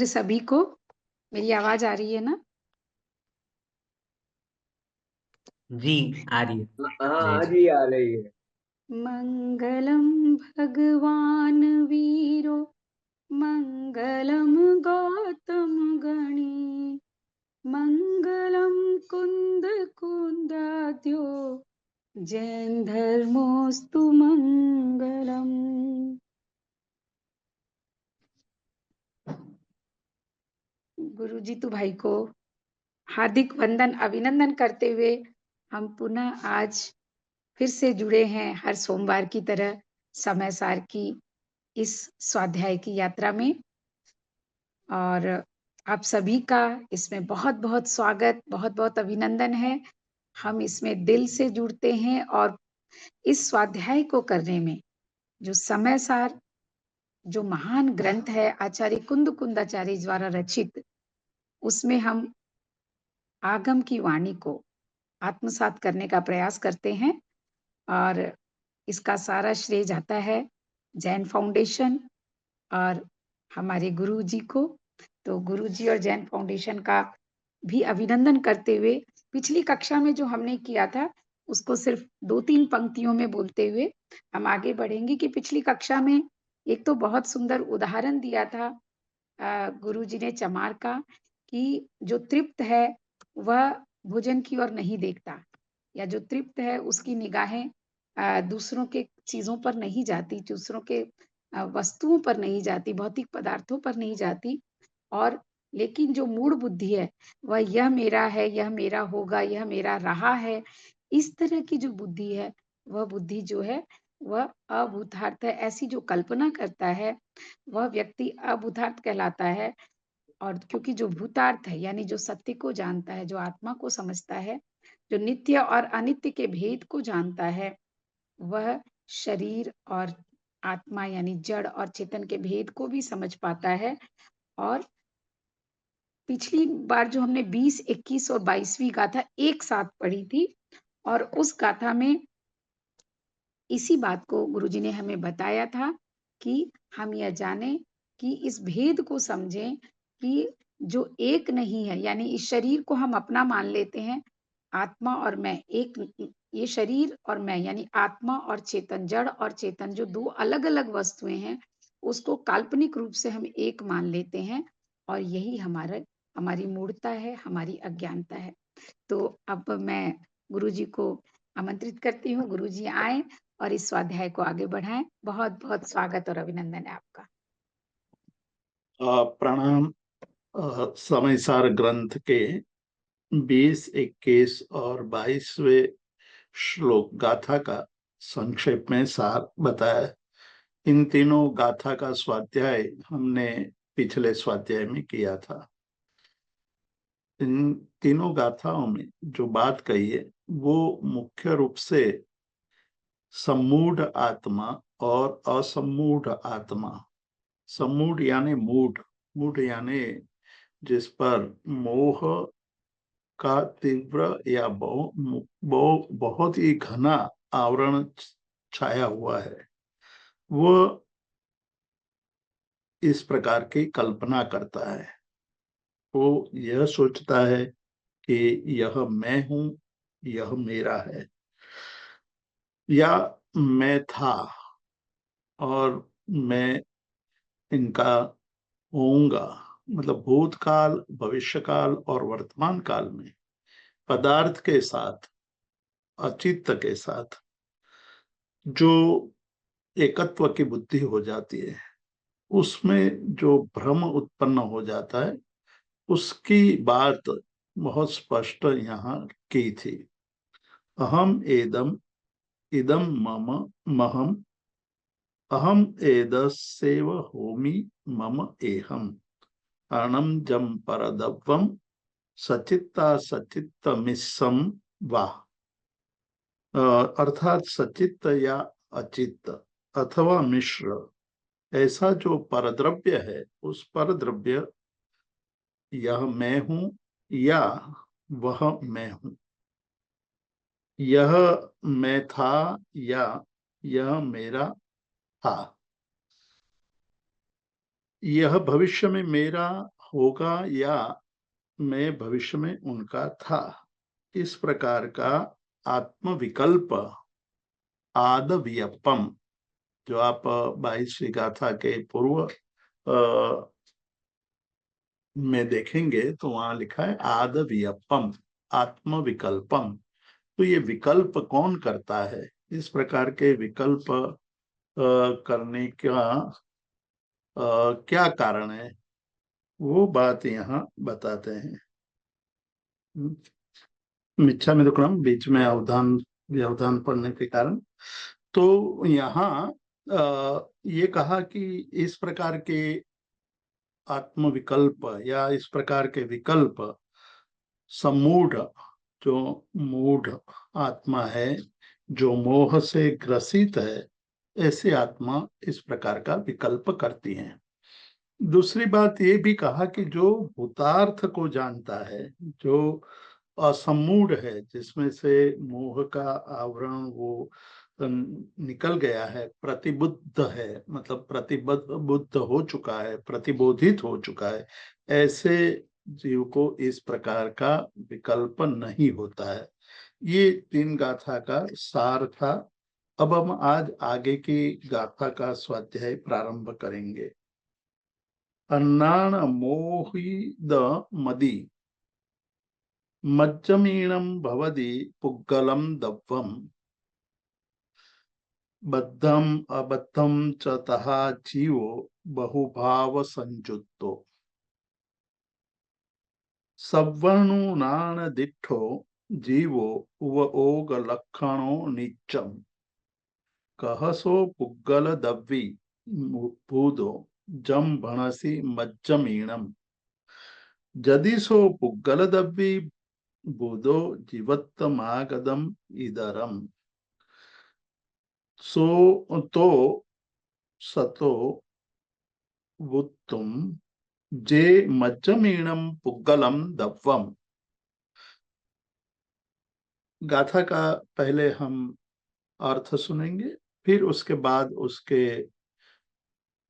नरेंद्र सभी को। मेरी आवाज आ रही है ना? जी, आ रही है। जय हाँ जी। जी, आ रही है। मंगलम भगवान वीरो मंगलम गौतम गणी मंगलम कुंद कुंदाद्यो जैन धर्मोस्तु मंगलम। गुरुजी तो भाई को हार्दिक वंदन अभिनंदन करते हुए हम पुनः आज फिर से जुड़े हैं हर सोमवार की तरह समय सार की इस स्वाध्याय की यात्रा में। और आप सभी का इसमें बहुत-बहुत स्वागत, बहुत-बहुत अभिनंदन है। हम इसमें दिल से जुड़ते हैं और इस स्वाध्याय को करने में जो समय सार, जो महान ग्रंथ है आचार्य कुंद कुंदाचार्य द्वारा रचित, उसमें हम आगम की वाणी को आत्मसात करने का प्रयास करते हैं। और इसका सारा श्रेय जाता है जैन फाउंडेशन और हमारे गुरुजी को। तो गुरुजी और जैन फाउंडेशन का भी अभिनंदन करते हुए पिछली कक्षा में जो हमने किया था उसको सिर्फ 2-3 पंक्तियों में बोलते हुए हम आगे बढ़ेंगे कि पिछली कक्षा में एक तो बहुत सुंदर उदाहरण दिया था गुरुजी ने चमार का कि जो तृप्त है वह भोजन की ओर नहीं देखता, या जो तृप्त है उसकी निगाहें दूसरों के चीजों पर नहीं जाती, दूसरों के वस्तुओं पर नहीं जाती, भौतिक पदार्थों पर नहीं जाती। और लेकिन जो मूढ़ बुद्धि है वह यह मेरा है, यह मेरा होगा, यह मेरा रहा है, इस तरह की जो बुद्धि है वह बुद्धि जो है वह अभूतार्थ है। ऐसी जो कल्पना करता है वह व्यक्ति अभूतार्थ कहलाता है। और क्योंकि जो भूतार्थ है यानी जो सत्य को जानता है, जो आत्मा को समझता है, जो नित्य और अनित्य के भेद को जानता है, वह शरीर और आत्मा यानी जड़ और चेतन के भेद को भी समझ पाता है। और पिछली बार जो हमने 20, 21 और 22वीं गाथा एक साथ पढ़ी थी और उस गाथा में इसी बात को गुरुजी ने हमें बताया था कि हम यह जानें कि इस भेद को समझें कि जो एक नहीं है, यानी इस शरीर को हम अपना मान लेते हैं, आत्मा और मैं एक, ये शरीर और मैं यानी आत्मा और चेतन, जड़ और चेतन जो दो अलग-अलग वस्तुएं हैं, उसको काल्पनिक रूप से हम एक मान लेते हैं और यही हमारी मूढ़ता है, हमारी अज्ञानता है। तो अब मैं गुरुजी को आमंत्रित करती हूँ, गुरुजी आएँ और इस स्वाध्याय को आगे बढ़ाएं। बहुत-बहुत स्वागत और अभिनंदन है आपका। प्रणाम। समयसार ग्रंथ के 20, 21 और 22वें श्लोक गाथा का संक्षेप में सार बताया। इन तीनों गाथा का स्वाध्याय हमने पिछले स्वाध्याय में किया था। इन तीनों गाथाओं में जो बात कही है वो मुख्य रूप से सम्मूढ़ आत्मा और असम्मूढ़ आत्मा, सम्मूढ़ यानी मूढ़, मूढ़ यानी जिस पर मोह का तीव्र या बहुत ही घना आवरण छाया हुआ है, वो इस प्रकार की कल्पना करता है। वो यह सोचता है कि यह मैं हूं, यह मेरा है, या मैं था और मैं इनका होऊंगा। मतलब भूतकाल, भविष्यकाल और वर्तमान काल में पदार्थ के साथ, अचित्त के साथ जो एकत्व की बुद्धि हो जाती है, उसमें जो भ्रम उत्पन्न हो जाता है, उसकी बात बहुत स्पष्ट यहाँ की थी। अहम एदम, इदम मम, महम, अहम एदस्येव होमि, मम एहम, अणम जम परदव्वम, सचित्ता सचित्तमिस्सम वा। अर्थात सचित्त या अचित्त अथवा मिश्र, ऐसा जो परद्रव्य है, उस परद्रव्य यह मैं हूं या वह मैं हूं, यह मैं था या यह मेरा था। यह भविष्य में मेरा होगा या मैं भविष्य में उनका था, इस प्रकार का आत्मविकल्प आदव्यपम, जो आप 22वीं गाथा के पूर्व में देखेंगे तो वहां लिखा है आदव्यपम, आत्मविकल्पम। तो ये विकल्प कौन करता है? इस प्रकार के विकल्प करने का क्या कारण है, वो बात यहाँ बताते हैं। मिच्छा में दुक्कड़म, बीच में व्यवधान पढ़ने के कारण। तो यहाँ ये कहा कि इस प्रकार के आत्मविकल्प या इस प्रकार के विकल्प सम्मूढ़, जो मूढ़ आत्मा है, जो मोह से ग्रसित है, ऐसे आत्मा इस प्रकार का विकल्प करती हैं। दूसरी बात ये भी कहा कि जो भूतार्थ को जानता है, जो असम्मूढ़ है, जिसमें से मोह का आवरण वो निकल गया है, प्रतिबुद्ध है, मतलब प्रतिबुद्ध हो चुका है, प्रतिबोधित हो चुका है, ऐसे जीव को इस प्रकार का विकल्प नहीं होता है। ये 3 गाथा का सार था। अब हम आज आगे की गाथा का स्वाध्याय प्रारंभ करेंगे। अन्नान मोहिद मदी मज्जमीणं भवति पुग्गलं दव्वम् बद्धम् अबद्धं च तः जीवो बहुभाव संयुक्तो सवर्णुनान दिठो जीवो उवओग लक्षणो नित्यम् कहसो पुग्गल दव्वी भूदो जम भणसी मज्जमीणम् जदि सो पुग्गल दव्वी बुधो जीवत्तमागदम इदरम सो तो सतो वुत्तुम जे मज्जमीणम पुग्गलम दव्वम। गाथा का पहले हम अर्थ सुनेंगे, फिर उसके बाद उसके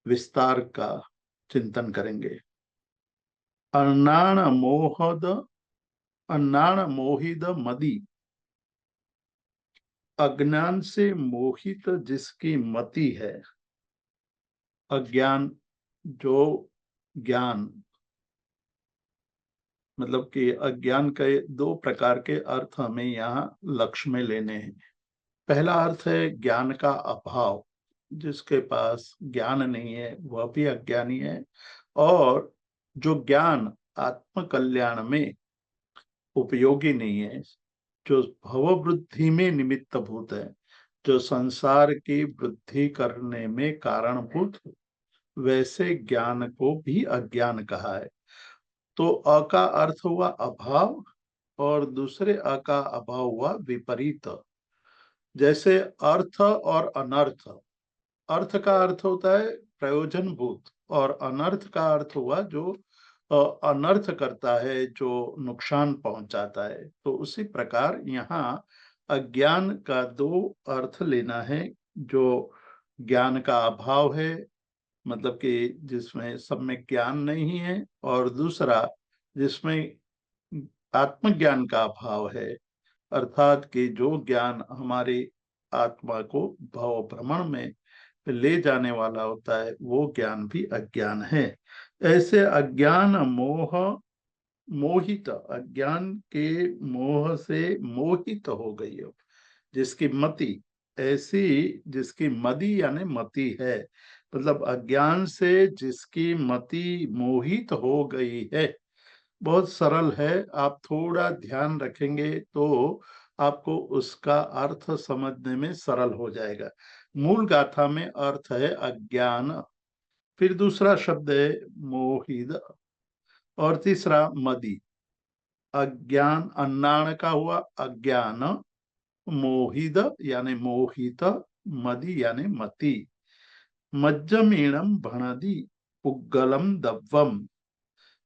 विस्तार का चिंतन करेंगे। अन्नाण मोहिद मदी, अज्ञान से मोहित जिसकी मति है। अज्ञान, जो ज्ञान, मतलब कि अज्ञान के 2 प्रकार के अर्थ हमें यहाँ लक्ष्य में लेने हैं। पहला अर्थ है ज्ञान का अभाव, जिसके पास ज्ञान नहीं है वह भी अज्ञानी है, और जो ज्ञान आत्म कल्याण में उपयोगी नहीं है, जो भव वृद्धि में निमित्त भूत है, जो संसार की वृद्धि करने में कारणभूत, वैसे ज्ञान को भी अज्ञान कहा है। तो अ का अर्थ हुआ अभाव, और दूसरे अ का अभाव हुआ विपरीत। जैसे अर्थ और अनर्थ, अर्थ का अर्थ होता है प्रयोजनभूत, और अनर्थ का अर्थ हुआ जो अनर्थ करता है, जो नुकसान पहुंचाता है। तो उसी प्रकार यहाँ अज्ञान का 2 अर्थ लेना है। जो ज्ञान का अभाव है, मतलब कि जिसमें सब में ज्ञान नहीं है, और दूसरा जिसमें आत्मज्ञान का अभाव है, अर्थात कि जो ज्ञान हमारी आत्मा को भव भ्रमण में ले जाने वाला होता है, वो ज्ञान भी अज्ञान है। ऐसे अज्ञान मोह मोहित, अज्ञान के मोह से मोहित हो गई हो जिसकी मति, ऐसी जिसकी मदी यानी मति है, मतलब अज्ञान से जिसकी मति मोहित हो गई है। बहुत सरल है, आप थोड़ा ध्यान रखेंगे तो आपको उसका अर्थ समझने में सरल हो जाएगा। मूल गाथा में अर्थ है अज्ञान, फिर दूसरा शब्द है मोहिद, और तीसरा मदी। अज्ञान, अन्नान का हुआ अज्ञान, मोहिद यानी मोहित, मदी यानी मति। मज्जमीणम भणदी पुग्गलम दव्वम,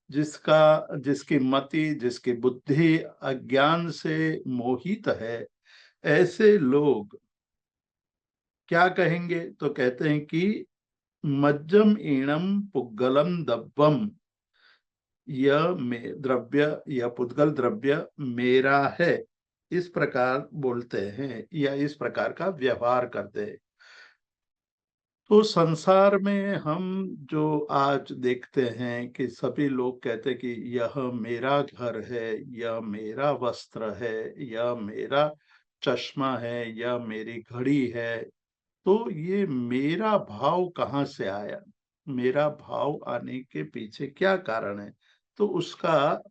जिसकी मति, जिसकी बुद्धि अज्ञान से मोहित है, ऐसे लोग क्या कहेंगे? तो कहते हैं कि मज्जम ईणम पुद्गलम दब्बम, यह द्रव्य, यह पुद्गल द्रव्य मेरा है, इस प्रकार बोलते हैं या इस प्रकार का व्यवहार करते हैं। तो संसार में हम जो आज देखते हैं कि सभी लोग कहते हैं कि यह मेरा घर है, यह मेरा वस्त्र है, यह मेरा चश्मा है, यह मेरी घड़ी है। तो ये मेरा भाव कहाँ से आया, मेरा भाव आने के पीछे क्या कारण है? तो उसका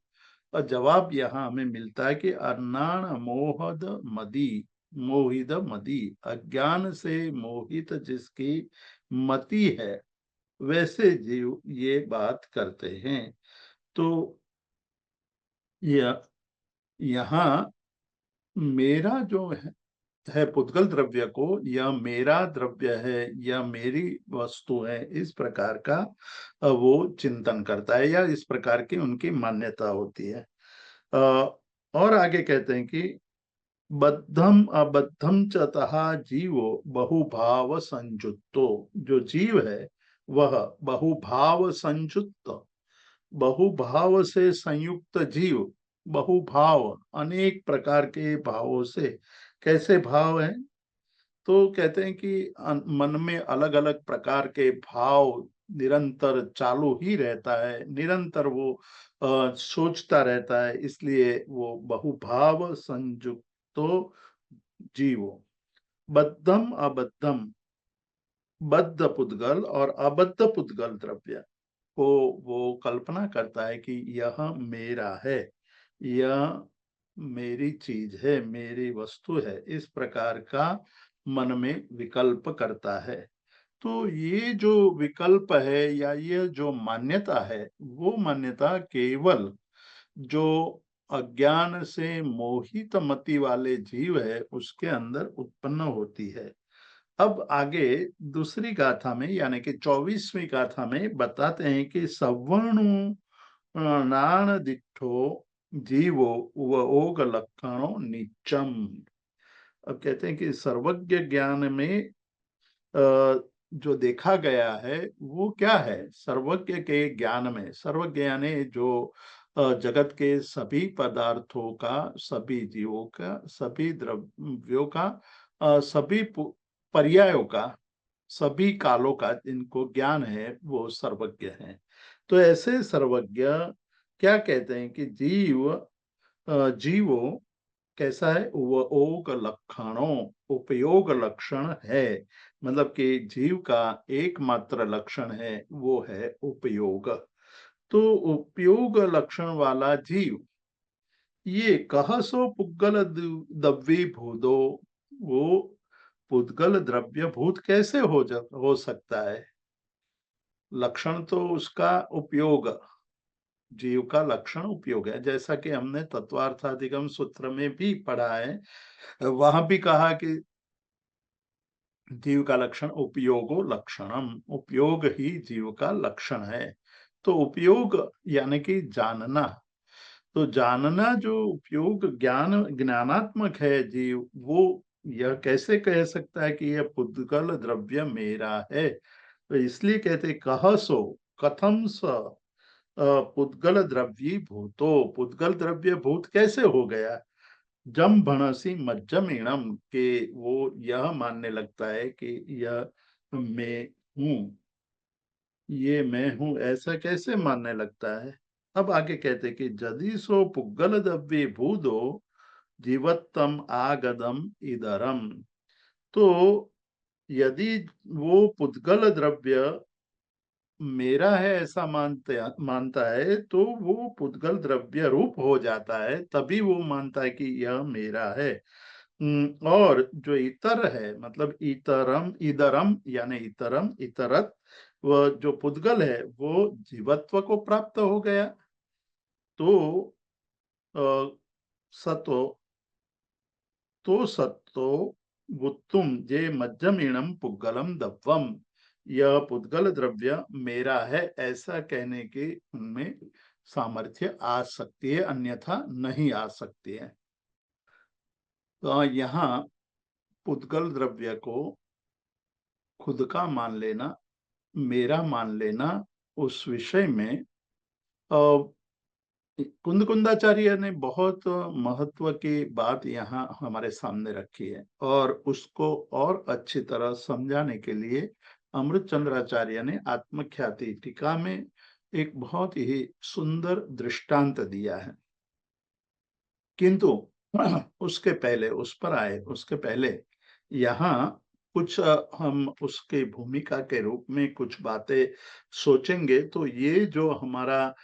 जवाब यहाँ हमें मिलता है कि अर्नाण मोहद मदी, मोहित मदी, अज्ञान से मोहित जिसकी मति है वैसे जीव ये बात करते हैं। तो यहाँ मेरा जो है पुद्गल द्रव्य को, यह मेरा द्रव्य है, यह मेरी वस्तु है, इस प्रकार का वो चिंतन करता है या इस प्रकार की उनकी मान्यता होती है। और आगे कहते हैं कि बद्धम अबद्धम चतः जीवो बहुभाव संयुक्तो, जो जीव है वह बहुभाव संयुक्त, बहुभाव से संयुक्त जीव, बहुभाव अनेक प्रकार के भावों से। कैसे भाव है? तो कहते हैं कि मन में अलग अलग प्रकार के भाव निरंतर चालू ही रहता है, निरंतर वो सोचता रहता है, इसलिए वो बहुभाव संयुक्तो जीवो। बद्धम अबद्धम, बद्ध पुद्गल और अबद्ध पुद्गल द्रव्य को वो कल्पना करता है कि यह मेरा है, यह मेरी चीज है, मेरी वस्तु है, इस प्रकार का मन में विकल्प करता है। तो ये जो विकल्प है या ये जो मान्यता है, वो मान्यता केवल जो अज्ञान से मोहित मति वाले जीव है उसके अंदर उत्पन्न होती है। अब आगे दूसरी गाथा में यानी कि 24वीं गाथा में बताते हैं कि सवर्णु नाण दिठो जीवो वोग लक्षणों निचम। अब कहते हैं कि सर्वज्ञ ज्ञान में जो देखा गया है वो क्या है? सर्वज्ञ के ज्ञान में, सर्वज्ञ यानी जो जगत के सभी पदार्थों का, सभी जीवों का, सभी द्रव्यों का, सभी पर्यायों का, सभी कालों का जिनको ज्ञान है वो सर्वज्ञ है। तो ऐसे सर्वज्ञ क्या कहते हैं कि जीवो कैसा है? उपयोग लक्षणों, उपयोग लक्षण है, मतलब कि जीव का एकमात्र लक्षण है वो है उपयोग। तो उपयोग लक्षण वाला जीव ये कह सो पुद्गल दव्वी भूदो, वो पुद्गल द्रव्य भूत कैसे हो सकता है? लक्षण तो उसका उपयोग, जीव का लक्षण उपयोग है, जैसा कि हमने तत्वार्थाधिगम सूत्र में भी पढ़ा है। वहां भी कहा कि जीव का लक्षण उपयोगो लक्षणम, उपयोग ही जीव का लक्षण है। तो उपयोग यानी कि जानना, तो जानना जो उपयोग ज्ञानात्मक है जीव, वो यह कैसे कह सकता है कि यह पुद्गल द्रव्य मेरा है? तो इसलिए कहते कह सो कथम स पुद्गल द्रव्य भूतो, पुद्गल द्रव्य भूत कैसे हो गया? जम भणसी मज्जमीणम, के वो यह मानने लगता है कि यह मैं हूँ, ये मैं हूँ, ऐसा कैसे मानने लगता है? अब आगे कहते कि जदि सो पुद्गल द्रव्य भूदो जीवत्तम आगदम इदरम। तो यदि वो पुद्गल द्रव्य मेरा है ऐसा मानता है तो वो पुद्गल द्रव्य रूप हो जाता है, तभी वो मानता है कि यह मेरा है। और जो इतर है, मतलब इतरम, इदरम यानी इतरम, इतरत, वह जो पुद्गल है वो जीवत्व को प्राप्त हो गया। तो सतो सत्तो गुत्तुम जे मज्जमीणम पुद्गलम दब्बम, यह पुद्गल द्रव्य मेरा है ऐसा कहने के उनमें सामर्थ्य आ सकती है, अन्यथा नहीं आ सकती है। तो यहाँ पुद्गल द्रव्य को खुद का मान लेना मेरा मान लेना उस विषय में कुंदकुंदाचार्य ने बहुत महत्व की बात यहाँ हमारे सामने रखी है, और उसको और अच्छी तरह समझाने के लिए अमृत चंद्राचार्य ने आत्मख्याति टीका में एक बहुत ही सुंदर दृष्टांत दिया है। किंतु उसके पहले, उस पर आए उसके पहले यहाँ कुछ हम उसके भूमिका के रूप में कुछ बातें सोचेंगे, तो ये जो हमारा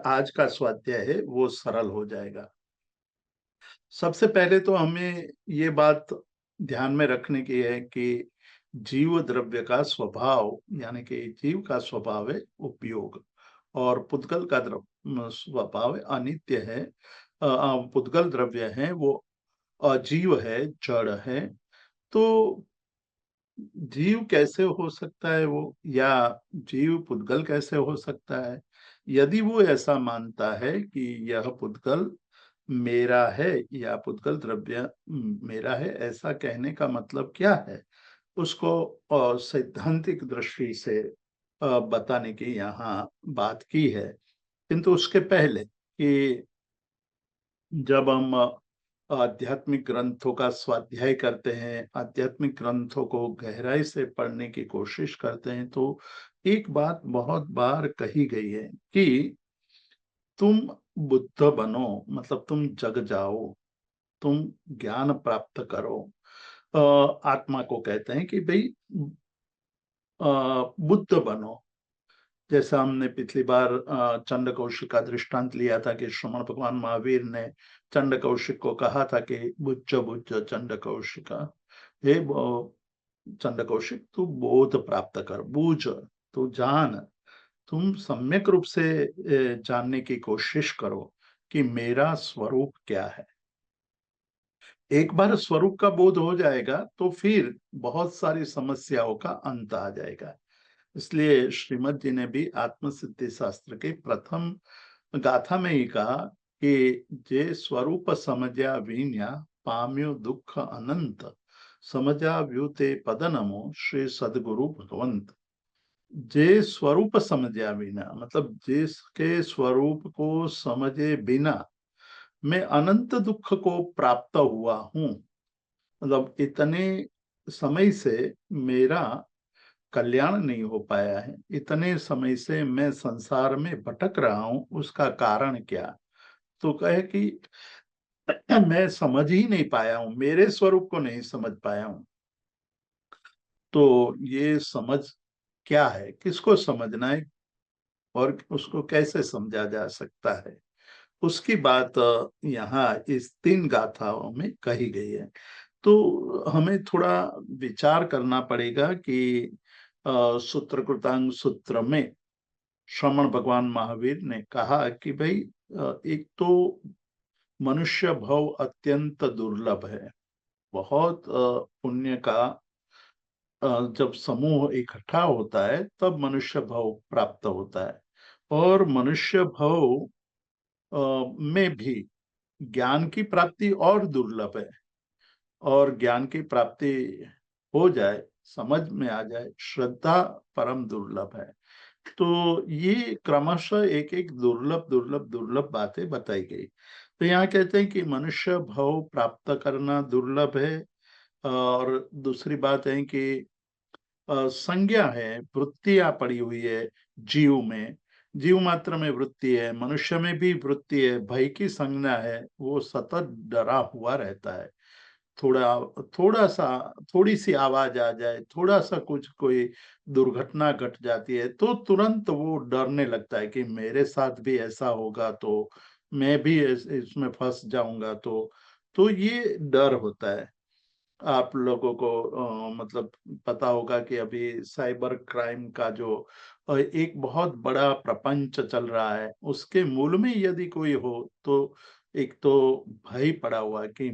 आज का स्वाध्याय है वो सरल हो जाएगा। सबसे पहले तो हमें ये बात ध्यान में रखने की है कि जीव द्रव्य का स्वभाव, यानी कि जीव का स्वभाव है उपयोग, और पुद्गल का स्वभाव अनित्य है। पुद्गल द्रव्य है वो अजीव है, जड़ है। तो जीव कैसे हो सकता है वो, या जीव पुद्गल कैसे हो सकता है? यदि वो ऐसा मानता है कि यह पुद्गल मेरा है या पुद्गल द्रव्य मेरा है, ऐसा कहने का मतलब क्या है, उसको सैद्धांतिक दृष्टि से बताने की यहाँ बात की है। किंतु उसके पहले कि जब हम आध्यात्मिक ग्रंथों का स्वाध्याय करते हैं, आध्यात्मिक ग्रंथों को गहराई से पढ़ने की कोशिश करते हैं, तो एक बात बहुत बार कही गई है कि तुम बुद्ध बनो, मतलब तुम जग जाओ, तुम ज्ञान प्राप्त करो। आत्मा को कहते हैं कि भाई बुद्ध बनो। जैसा हमने पिछली बार चंड कौशिक का दृष्टांत लिया था कि श्रमण भगवान महावीर ने चंड कौशिक को कहा था कि बुझ बुझ चंड कौशिका, हे चंड कौशिक, तू बोध प्राप्त कर, बूझ, तू जान, तुम सम्यक रूप से जानने की कोशिश करो कि मेरा स्वरूप क्या है। एक बार स्वरूप का बोध हो जाएगा तो फिर बहुत सारी समस्याओं का अंत आ जाएगा। इसलिए श्रीमद जी ने भी आत्मसिद्धि शास्त्र के प्रथम गाथा में ही कहा कि जे स्वरूप समझा वीण्या पाम्यो दुख अनंत, समझा व्यूते पद नमो श्री सदगुरु भगवंत। जे स्वरूप समझा बिना, मतलब जिसके स्वरूप को समझे बिना मैं अनंत दुख को प्राप्त हुआ हूं, मतलब इतने समय से मेरा कल्याण नहीं हो पाया है, इतने समय से मैं संसार में भटक रहा हूं, उसका कारण क्या? तो कहे कि मैं समझ ही नहीं पाया हूं, मेरे स्वरूप को नहीं समझ पाया हूं। तो ये समझ क्या है, किसको समझना है और उसको कैसे समझा जा सकता है, उसकी बात यहाँ इस 3 गाथाओं में कही गई है। तो हमें थोड़ा विचार करना पड़ेगा कि सूत्रकृतांग सूत्र में श्रमण भगवान महावीर ने कहा कि भाई एक तो मनुष्य भव अत्यंत दुर्लभ है। बहुत पुण्य का जब समूह इकट्ठा होता है तब मनुष्य भव प्राप्त होता है, और मनुष्य भव में भी ज्ञान की प्राप्ति और दुर्लभ है। और ज्ञान की प्राप्ति हो जाए, समझ में आ जाए, श्रद्धा परम दुर्लभ है। तो ये क्रमशः एक एक दुर्लभ दुर्लभ दुर्लभ बातें बताई गई। तो यहाँ कहते हैं कि मनुष्य भव प्राप्त करना दुर्लभ है, और दूसरी बात है कि संज्ञा है, वृत्तियां पड़ी हुई है जीव में, जीव मात्र में वृत्ति है, मनुष्य में भी वृत्ति है, भय की संज्ञा है, वो सतत डरा हुआ रहता है। थोड़ा थोड़ा सा थोड़ी सी आवाज आ जाए, थोड़ा सा कुछ कोई दुर्घटना घट जाती है तो तुरंत वो डरने लगता है कि मेरे साथ भी ऐसा होगा तो मैं भी इसमें फंस जाऊंगा। तो ये डर होता है। आप लोगों को मतलब पता होगा कि अभी साइबर क्राइम का जो एक बहुत बड़ा प्रपंच चल रहा है, उसके मूल में यदि कोई हो तो एक तो भय पड़ा हुआ है कि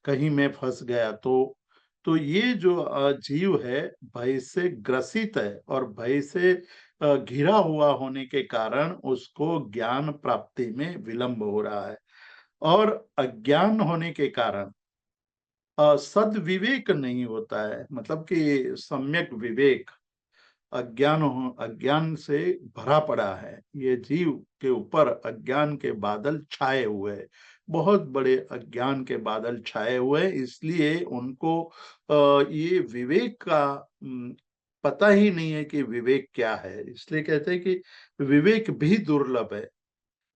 कहीं मैं फंस गया तो ये जो जीव है भय से ग्रसित है, और भय से घिरा हुआ होने के कारण उसको ज्ञान प्राप्ति में विलंब हो रहा है, और अज्ञान होने के कारण सद विवेक नहीं होता है, मतलब कि सम्यक विवेक, अज्ञान से भरा पड़ा है। ये जीव के ऊपर अज्ञान के बादल छाए हुए हैं, बहुत बड़े अज्ञान के बादल छाए हुए हैं, इसलिए उनको ये विवेक का पता ही नहीं है कि विवेक क्या है। इसलिए कहते हैं कि विवेक भी दुर्लभ है।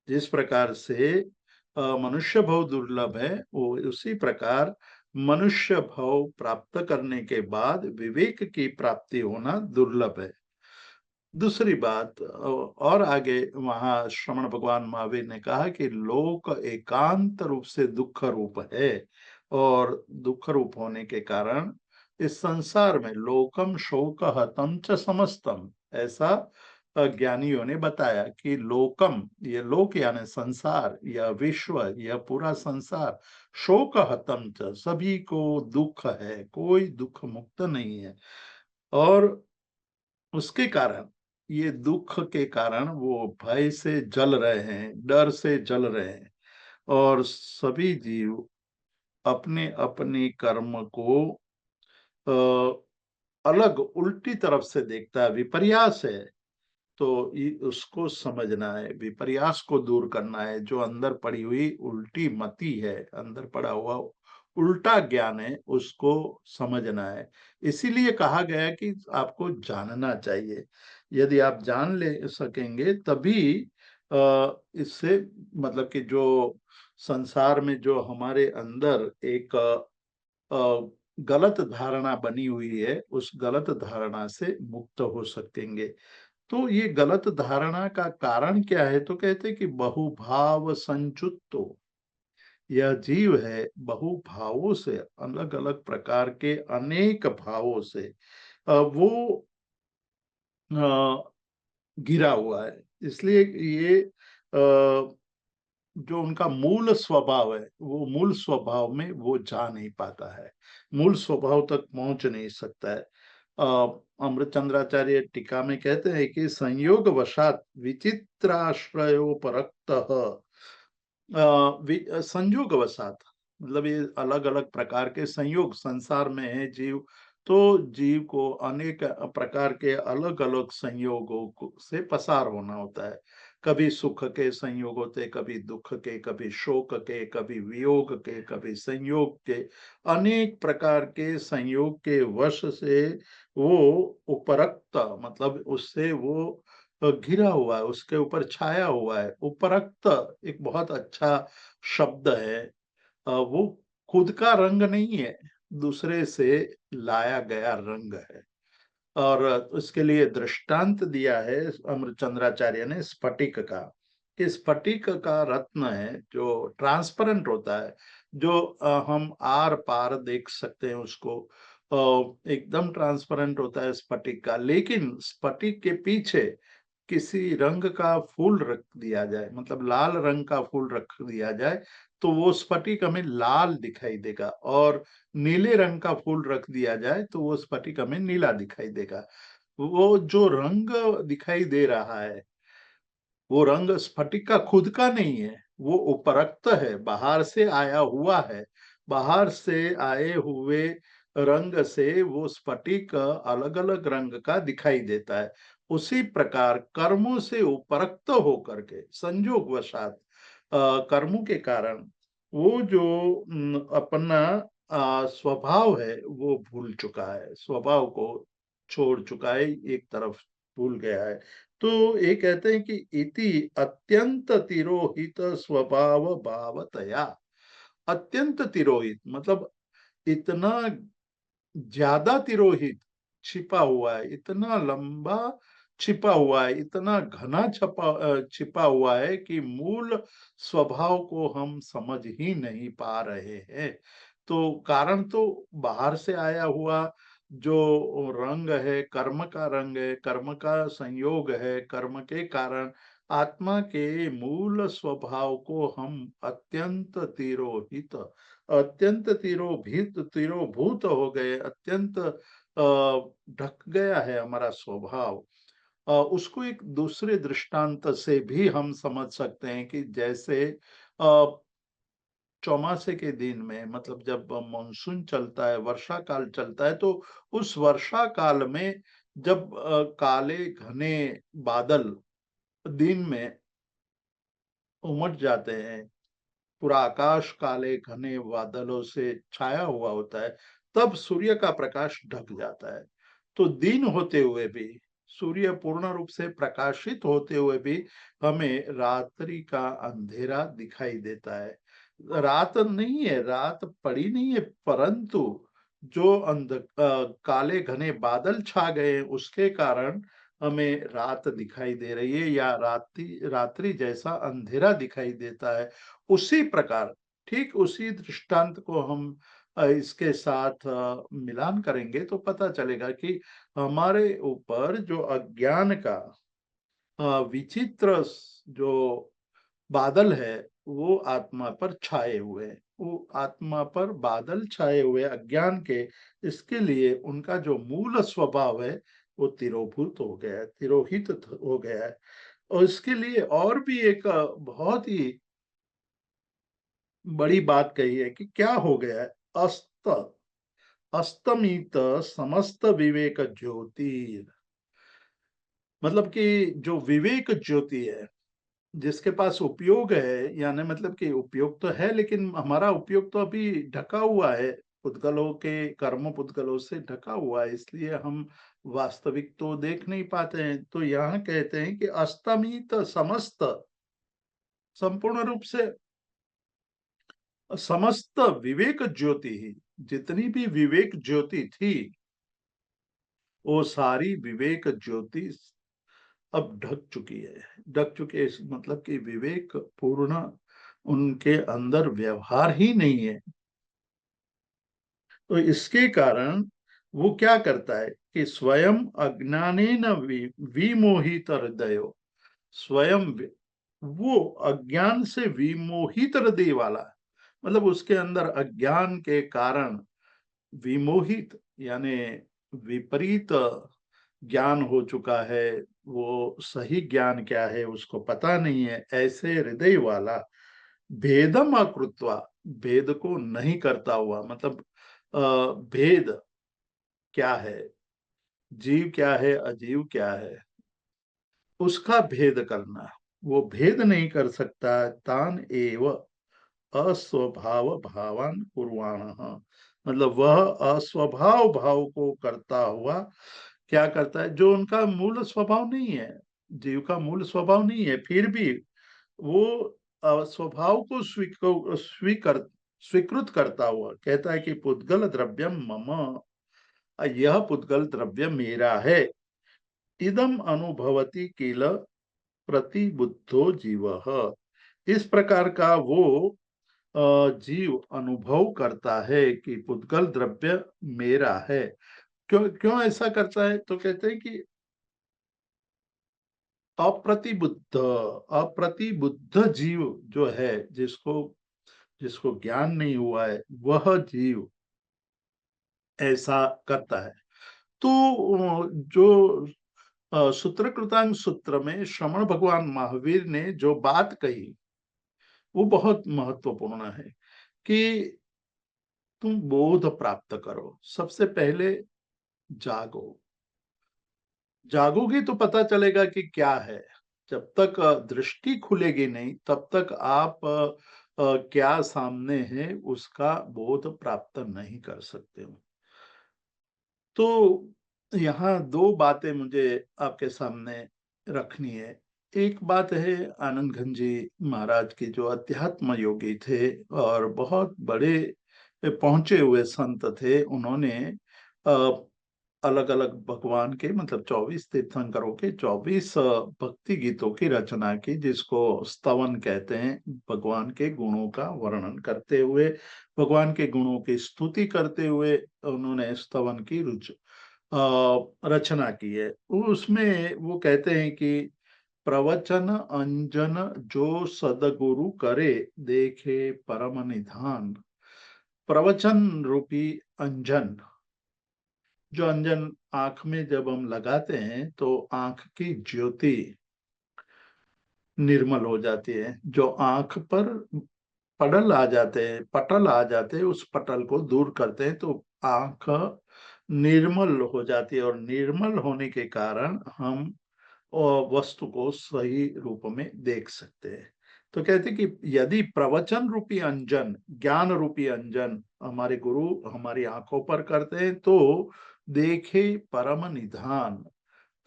जिस प्रकार से मनुष्य भाव दुर्लभ है, वो उसी प्रकार मनुष्य भाव प्राप्त करने के बाद विवेक की प्राप्ति होना दुर्लभ है। दूसरी बात और आगे वहां श्रमण भगवान महावीर ने कहा कि लोक एकांत रूप से दुख रूप है, और दुख रूप होने के कारण इस संसार में लोकम शोक हतम च समस्तम, ऐसा ज्ञानियों ने बताया कि लोकम, ये लोक यानी संसार, यह विश्व, यह पूरा संसार, शोक हतम च, सभी को दुख है, कोई दुख मुक्त नहीं है। और उसके कारण, ये दुख के कारण वो भय से जल रहे हैं, डर से जल रहे हैं, और सभी जीव अपने अपने कर्म को अलग उल्टी तरफ से देखता है, विपर्यास है। तो उसको समझना है, विपर्यास को दूर करना है। जो अंदर पड़ी हुई उल्टी मति है, अंदर पड़ा हुआ उल्टा ज्ञान है, उसको समझना है। इसीलिए कहा गया है कि आपको जानना चाहिए। यदि आप जान ले सकेंगे तभी इससे, मतलब कि जो संसार में जो हमारे अंदर एक गलत धारणा बनी हुई है, उस गलत धारणा से मुक्त हो सकेंगे। तो ये गलत धारणा का कारण क्या है? तो कहते हैं कि बहुभाव संचुत्तो, यह जीव है बहुभावों से, अलग अलग प्रकार के अनेक भावों से वो घिरा हुआ है। इसलिए ये जो उनका मूल स्वभाव है, वो मूल स्वभाव में वो जा नहीं पाता है, मूल स्वभाव तक पहुंच नहीं सकता है। अमृत चंद्राचार्य टीका में कहते हैं कि संयोग वशात विचित्राश्रयोपरक्त, संयोग वशात मतलब ये अलग अलग प्रकार के संयोग संसार में है जीव, तो जीव को अनेक प्रकार के अलग अलग संयोगों से पसार होना होता है। कभी सुख के संयोग होते, कभी दुख के, कभी शोक के, कभी वियोग के, कभी संयोग के, अनेक प्रकार के संयोग के वश से वो उपरक्त, मतलब उससे वो घिरा हुआ है, उसके ऊपर छाया हुआ है। उपरक्त एक बहुत अच्छा शब्द है। वो खुद का रंग नहीं है, दूसरे से लाया गया रंग है। और उसके लिए दृष्टांत दिया है अमृतचंद्राचार्य ने स्फटिक का, कि स्फटिक का रत्न है जो ट्रांसपेरेंट होता है, जो हम आर पार देख सकते हैं उसको, एकदम ट्रांसपेरेंट होता है स्फटिक का। लेकिन स्फटिक के पीछे किसी रंग का फूल रख दिया जाए, मतलब लाल रंग का फूल रख दिया जाए, तो वो स्फटिक हमें लाल दिखाई देगा, और नीले रंग का फूल रख दिया जाए तो वो स्फटिक हमें नीला दिखाई देगा। वो जो रंग दिखाई दे रहा है, वो रंग स्फटिक का खुद का नहीं है, वो उपरक्त है, बाहर से आया हुआ है। बाहर से आए हुए रंग से वो स्फटिक अलग अलग रंग का दिखाई देता है। उसी प्रकार कर्मों से उपरक्त होकर के संयोग वशात, कर्मों के कारण वो जो अपना स्वभाव है वो भूल चुका है, स्वभाव को छोड़ चुका है, एक तरफ भूल गया है। तो ये कहते हैं कि इति अत्यंत तिरोहित स्वभाव भावतया, अत्यंत तिरोहित मतलब इतना ज्यादा तिरोहित, छिपा हुआ है, इतना लंबा छिपा हुआ है, इतना घना छिपा हुआ है कि मूल स्वभाव को हम समझ ही नहीं पा रहे हैं। तो कारण तो बाहर से आया हुआ जो रंग है, कर्म का रंग है, कर्म का संयोग है, कर्म के कारण आत्मा के मूल स्वभाव को हम अत्यंत तिरोहित, अत्यंत तिरोभूत हो गए, अत्यंत ढक गया है हमारा स्वभाव। उसको एक दूसरे दृष्टांत से भी हम समझ सकते हैं कि जैसे चौमासे के दिन में, मतलब जब मानसून चलता है, वर्षा काल चलता है, तो उस वर्षा काल में जब काले घने बादल दिन में उमड़ जाते हैं, पूरा आकाश काले घने बादलों से छाया हुआ होता है, तब सूर्य का प्रकाश ढक जाता है। तो दिन होते हुए भी, सूर्य पूर्ण रूप से प्रकाशित होते हुए भी हमें रात्रि का अंधेरा दिखाई देता है। रात नहीं है, रात पड़ी नहीं है, परंतु जो काले घने बादल छा गए उसके कारण हमें रात दिखाई दे रही है, या रात्रि जैसा अंधेरा दिखाई देता है। उसी प्रकार, ठीक उसी दृष्टांत को हम इसके साथ मिलान करेंगे तो पता चलेगा कि हमारे ऊपर जो अज्ञान का विचित्र जो बादल है वो आत्मा पर छाए हुए हैं। वो आत्मा पर बादल छाए हुए अज्ञान के, इसके लिए उनका जो मूल स्वभाव है वो तिरोभूत हो गया है, तिरोहित हो गया है। और इसके लिए और भी एक बहुत ही बड़ी बात कही है कि क्या हो गया है। अस्त अस्तमित समस्त विवेक ज्योति, मतलब कि जो विवेक ज्योति है, जिसके पास उपयोग है, यानी मतलब कि उपयोग तो है लेकिन हमारा उपयोग तो अभी ढका हुआ है, पुद्गलों के कर्म पुद्गलों से ढका हुआ है, इसलिए हम वास्तविक तो देख नहीं पाते हैं। तो यहाँ कहते हैं कि अस्तमित समस्त, संपूर्ण रूप से समस्त विवेक ज्योति ही, जितनी भी विवेक ज्योति थी वो सारी विवेक ज्योति अब ढक चुकी है। ढक चुकी है मतलब कि विवेक पूर्ण उनके अंदर व्यवहार ही नहीं है। तो इसके कारण वो क्या करता है कि स्वयं अज्ञानेन विमोहित हृदयो, स्वयं वो अज्ञान से विमोहित हृदय वाला, मतलब उसके अंदर अज्ञान के कारण विमोहित यानी विपरीत ज्ञान हो चुका है, वो सही ज्ञान क्या है उसको पता नहीं है, ऐसे हृदय वाला भेदम अकृत्वा, भेद को नहीं करता हुआ, मतलब भेद क्या है, जीव क्या है, अजीव क्या है, उसका भेद करना, वो भेद नहीं कर सकता। तान एव अस्वभाव भावान कुर्वाण, मतलब वह अस्वभाव भाव को करता हुआ क्या करता है, जो उनका मूल स्वभाव नहीं है, जीव का मूल स्वभाव नहीं है, फिर भी वो स्वभाव को स्वीकृत करता हुआ कहता है कि पुद्गल द्रव्यम मम, यह पुद्गल द्रव्य मेरा है। इदम अनुभवति किल प्रतिबुद्धो जीव, इस प्रकार का वो जीव अनुभव करता है कि पुद्गल द्रव्य मेरा है। क्यों क्यों ऐसा करता है, तो कहते हैं कि अप्रतिबुद्ध, अप्रतिबुद्ध जीव जो है, जिसको जिसको ज्ञान नहीं हुआ है, वह जीव ऐसा करता है। तो जो सूत्रकृतांग सूत्र में श्रमण भगवान महावीर ने जो बात कही वो बहुत महत्वपूर्ण है कि तुम बोध प्राप्त करो, सबसे पहले जागो, जागोगे तो पता चलेगा कि क्या है। जब तक दृष्टि खुलेगी नहीं तब तक आप क्या सामने है उसका बोध प्राप्त नहीं कर सकते हो। तो यहाँ दो बातें मुझे आपके सामने रखनी है। एक बात है आनंद घन जी महाराज की, जो अध्यात्म योगी थे और बहुत बड़े पहुंचे हुए संत थे। उन्होंने अलग अलग भगवान के, मतलब 24 तीर्थंकरों के 24 भक्ति गीतों की रचना की, जिसको स्तवन कहते हैं। भगवान के गुणों का वर्णन करते हुए, भगवान के गुणों की स्तुति करते हुए उन्होंने स्तवन की रचना की है। उसमें वो कहते हैं कि प्रवचन अंजन जो सदगुरु करे, देखे परम निधान। प्रवचन रूपी अंजन, जो अंजन आंख में जब हम लगाते हैं तो आंख की ज्योति निर्मल हो जाती है। जो आंख पर पटल आ जाते हैं, उस पटल को दूर करते हैं तो आंख निर्मल हो जाती है, और निर्मल होने के कारण हम वस्तु को सही रूप में देख सकते हैं। तो कहते कि यदि प्रवचन रूपी अंजन, ज्ञान रूपी अंजन हमारे गुरु हमारी आंखों पर करते हैं तो देखे परम निधान,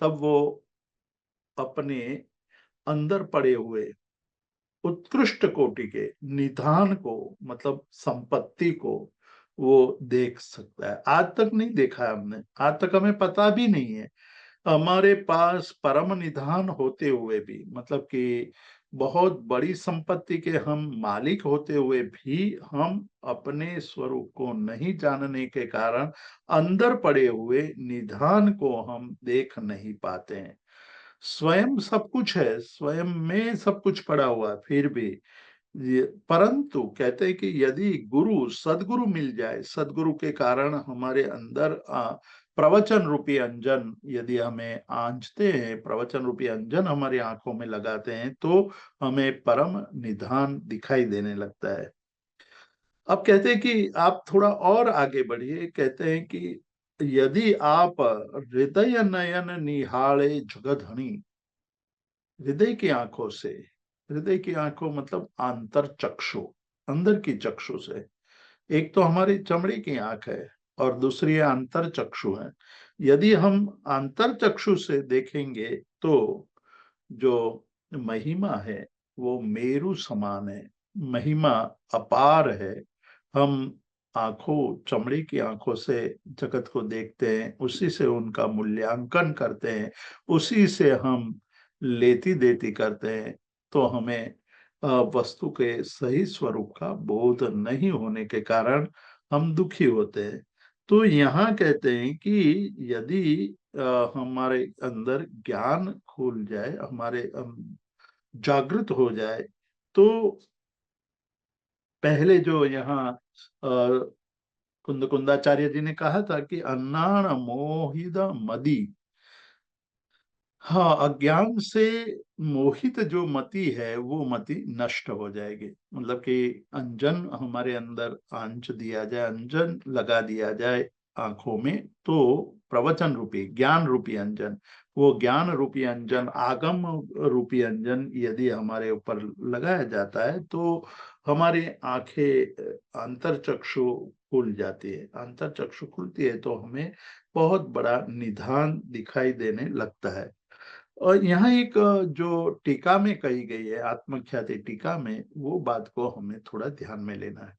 तब वो अपने अंदर पड़े हुए उत्कृष्ट कोटि के निधान को, मतलब संपत्ति को वो देख सकता है। आज तक नहीं देखा है हमने, आज तक हमें पता भी नहीं है। हमारे पास परम निधान होते हुए भी, मतलब कि बहुत बड़ी संपत्ति के हम मालिक होते हुए भी, हम अपने स्वरूप को नहीं जानने के कारण अंदर पड़े हुए निधान को हम देख नहीं पाते हैं। स्वयं सब कुछ है, स्वयं में सब कुछ पड़ा हुआ है, फिर भी परंतु कहते हैं कि यदि गुरु सदगुरु मिल जाए, सदगुरु के कारण हमारे अंदर प्रवचन रूपी अंजन यदि हमें आंचते हैं, प्रवचन रूपी अंजन हमारी आंखों में लगाते हैं, तो हमें परम निधान दिखाई देने लगता है। अब कहते हैं कि आप थोड़ा और आगे बढ़िए। कहते हैं कि यदि आप हृदय नयन निहाले जगधनी, हृदय की आंखों से, हृदय की आंखों मतलब आंतर चक्षु, अंदर की चक्षु से, एक तो हमारी चमड़ी की आंख है और दूसरी अंतर चक्षु है। यदि हम अंतर चक्षु से देखेंगे तो जो महिमा है वो मेरु समान है, महिमा अपार है। हम आंखों, चमड़ी की आंखों से जगत को देखते हैं, उसी से उनका मूल्यांकन करते हैं, उसी से हम लेती देती करते हैं, तो हमें वस्तु के सही स्वरूप का बोध नहीं होने के कारण हम दुखी होते हैं। तो यहाँ कहते हैं कि यदि हमारे अंदर ज्ञान खुल जाए, हमारे जागृत हो जाए, तो पहले जो यहाँ कुंद कुंदाचार्य जी ने कहा था कि अन्नाण मोहित मदी, हाँ, अज्ञान से मोहित जो मति है वो मति नष्ट हो जाएगी। मतलब कि अंजन हमारे अंदर आंच दिया जाए, अंजन लगा दिया जाए आंखों में, तो प्रवचन रूपी ज्ञान रूपी अंजन, वो ज्ञान रूपी अंजन, आगम रूपी अंजन यदि हमारे ऊपर लगाया जाता है तो हमारी आंखें, अंतर चक्षु खुल जाती है। अंतर चक्षु खुलती है तो हमें बहुत बड़ा निधान दिखाई देने लगता है। और यहाँ एक जो टीका में कही गई है, आत्मख्याति टीका में, वो बात को हमें थोड़ा ध्यान में लेना है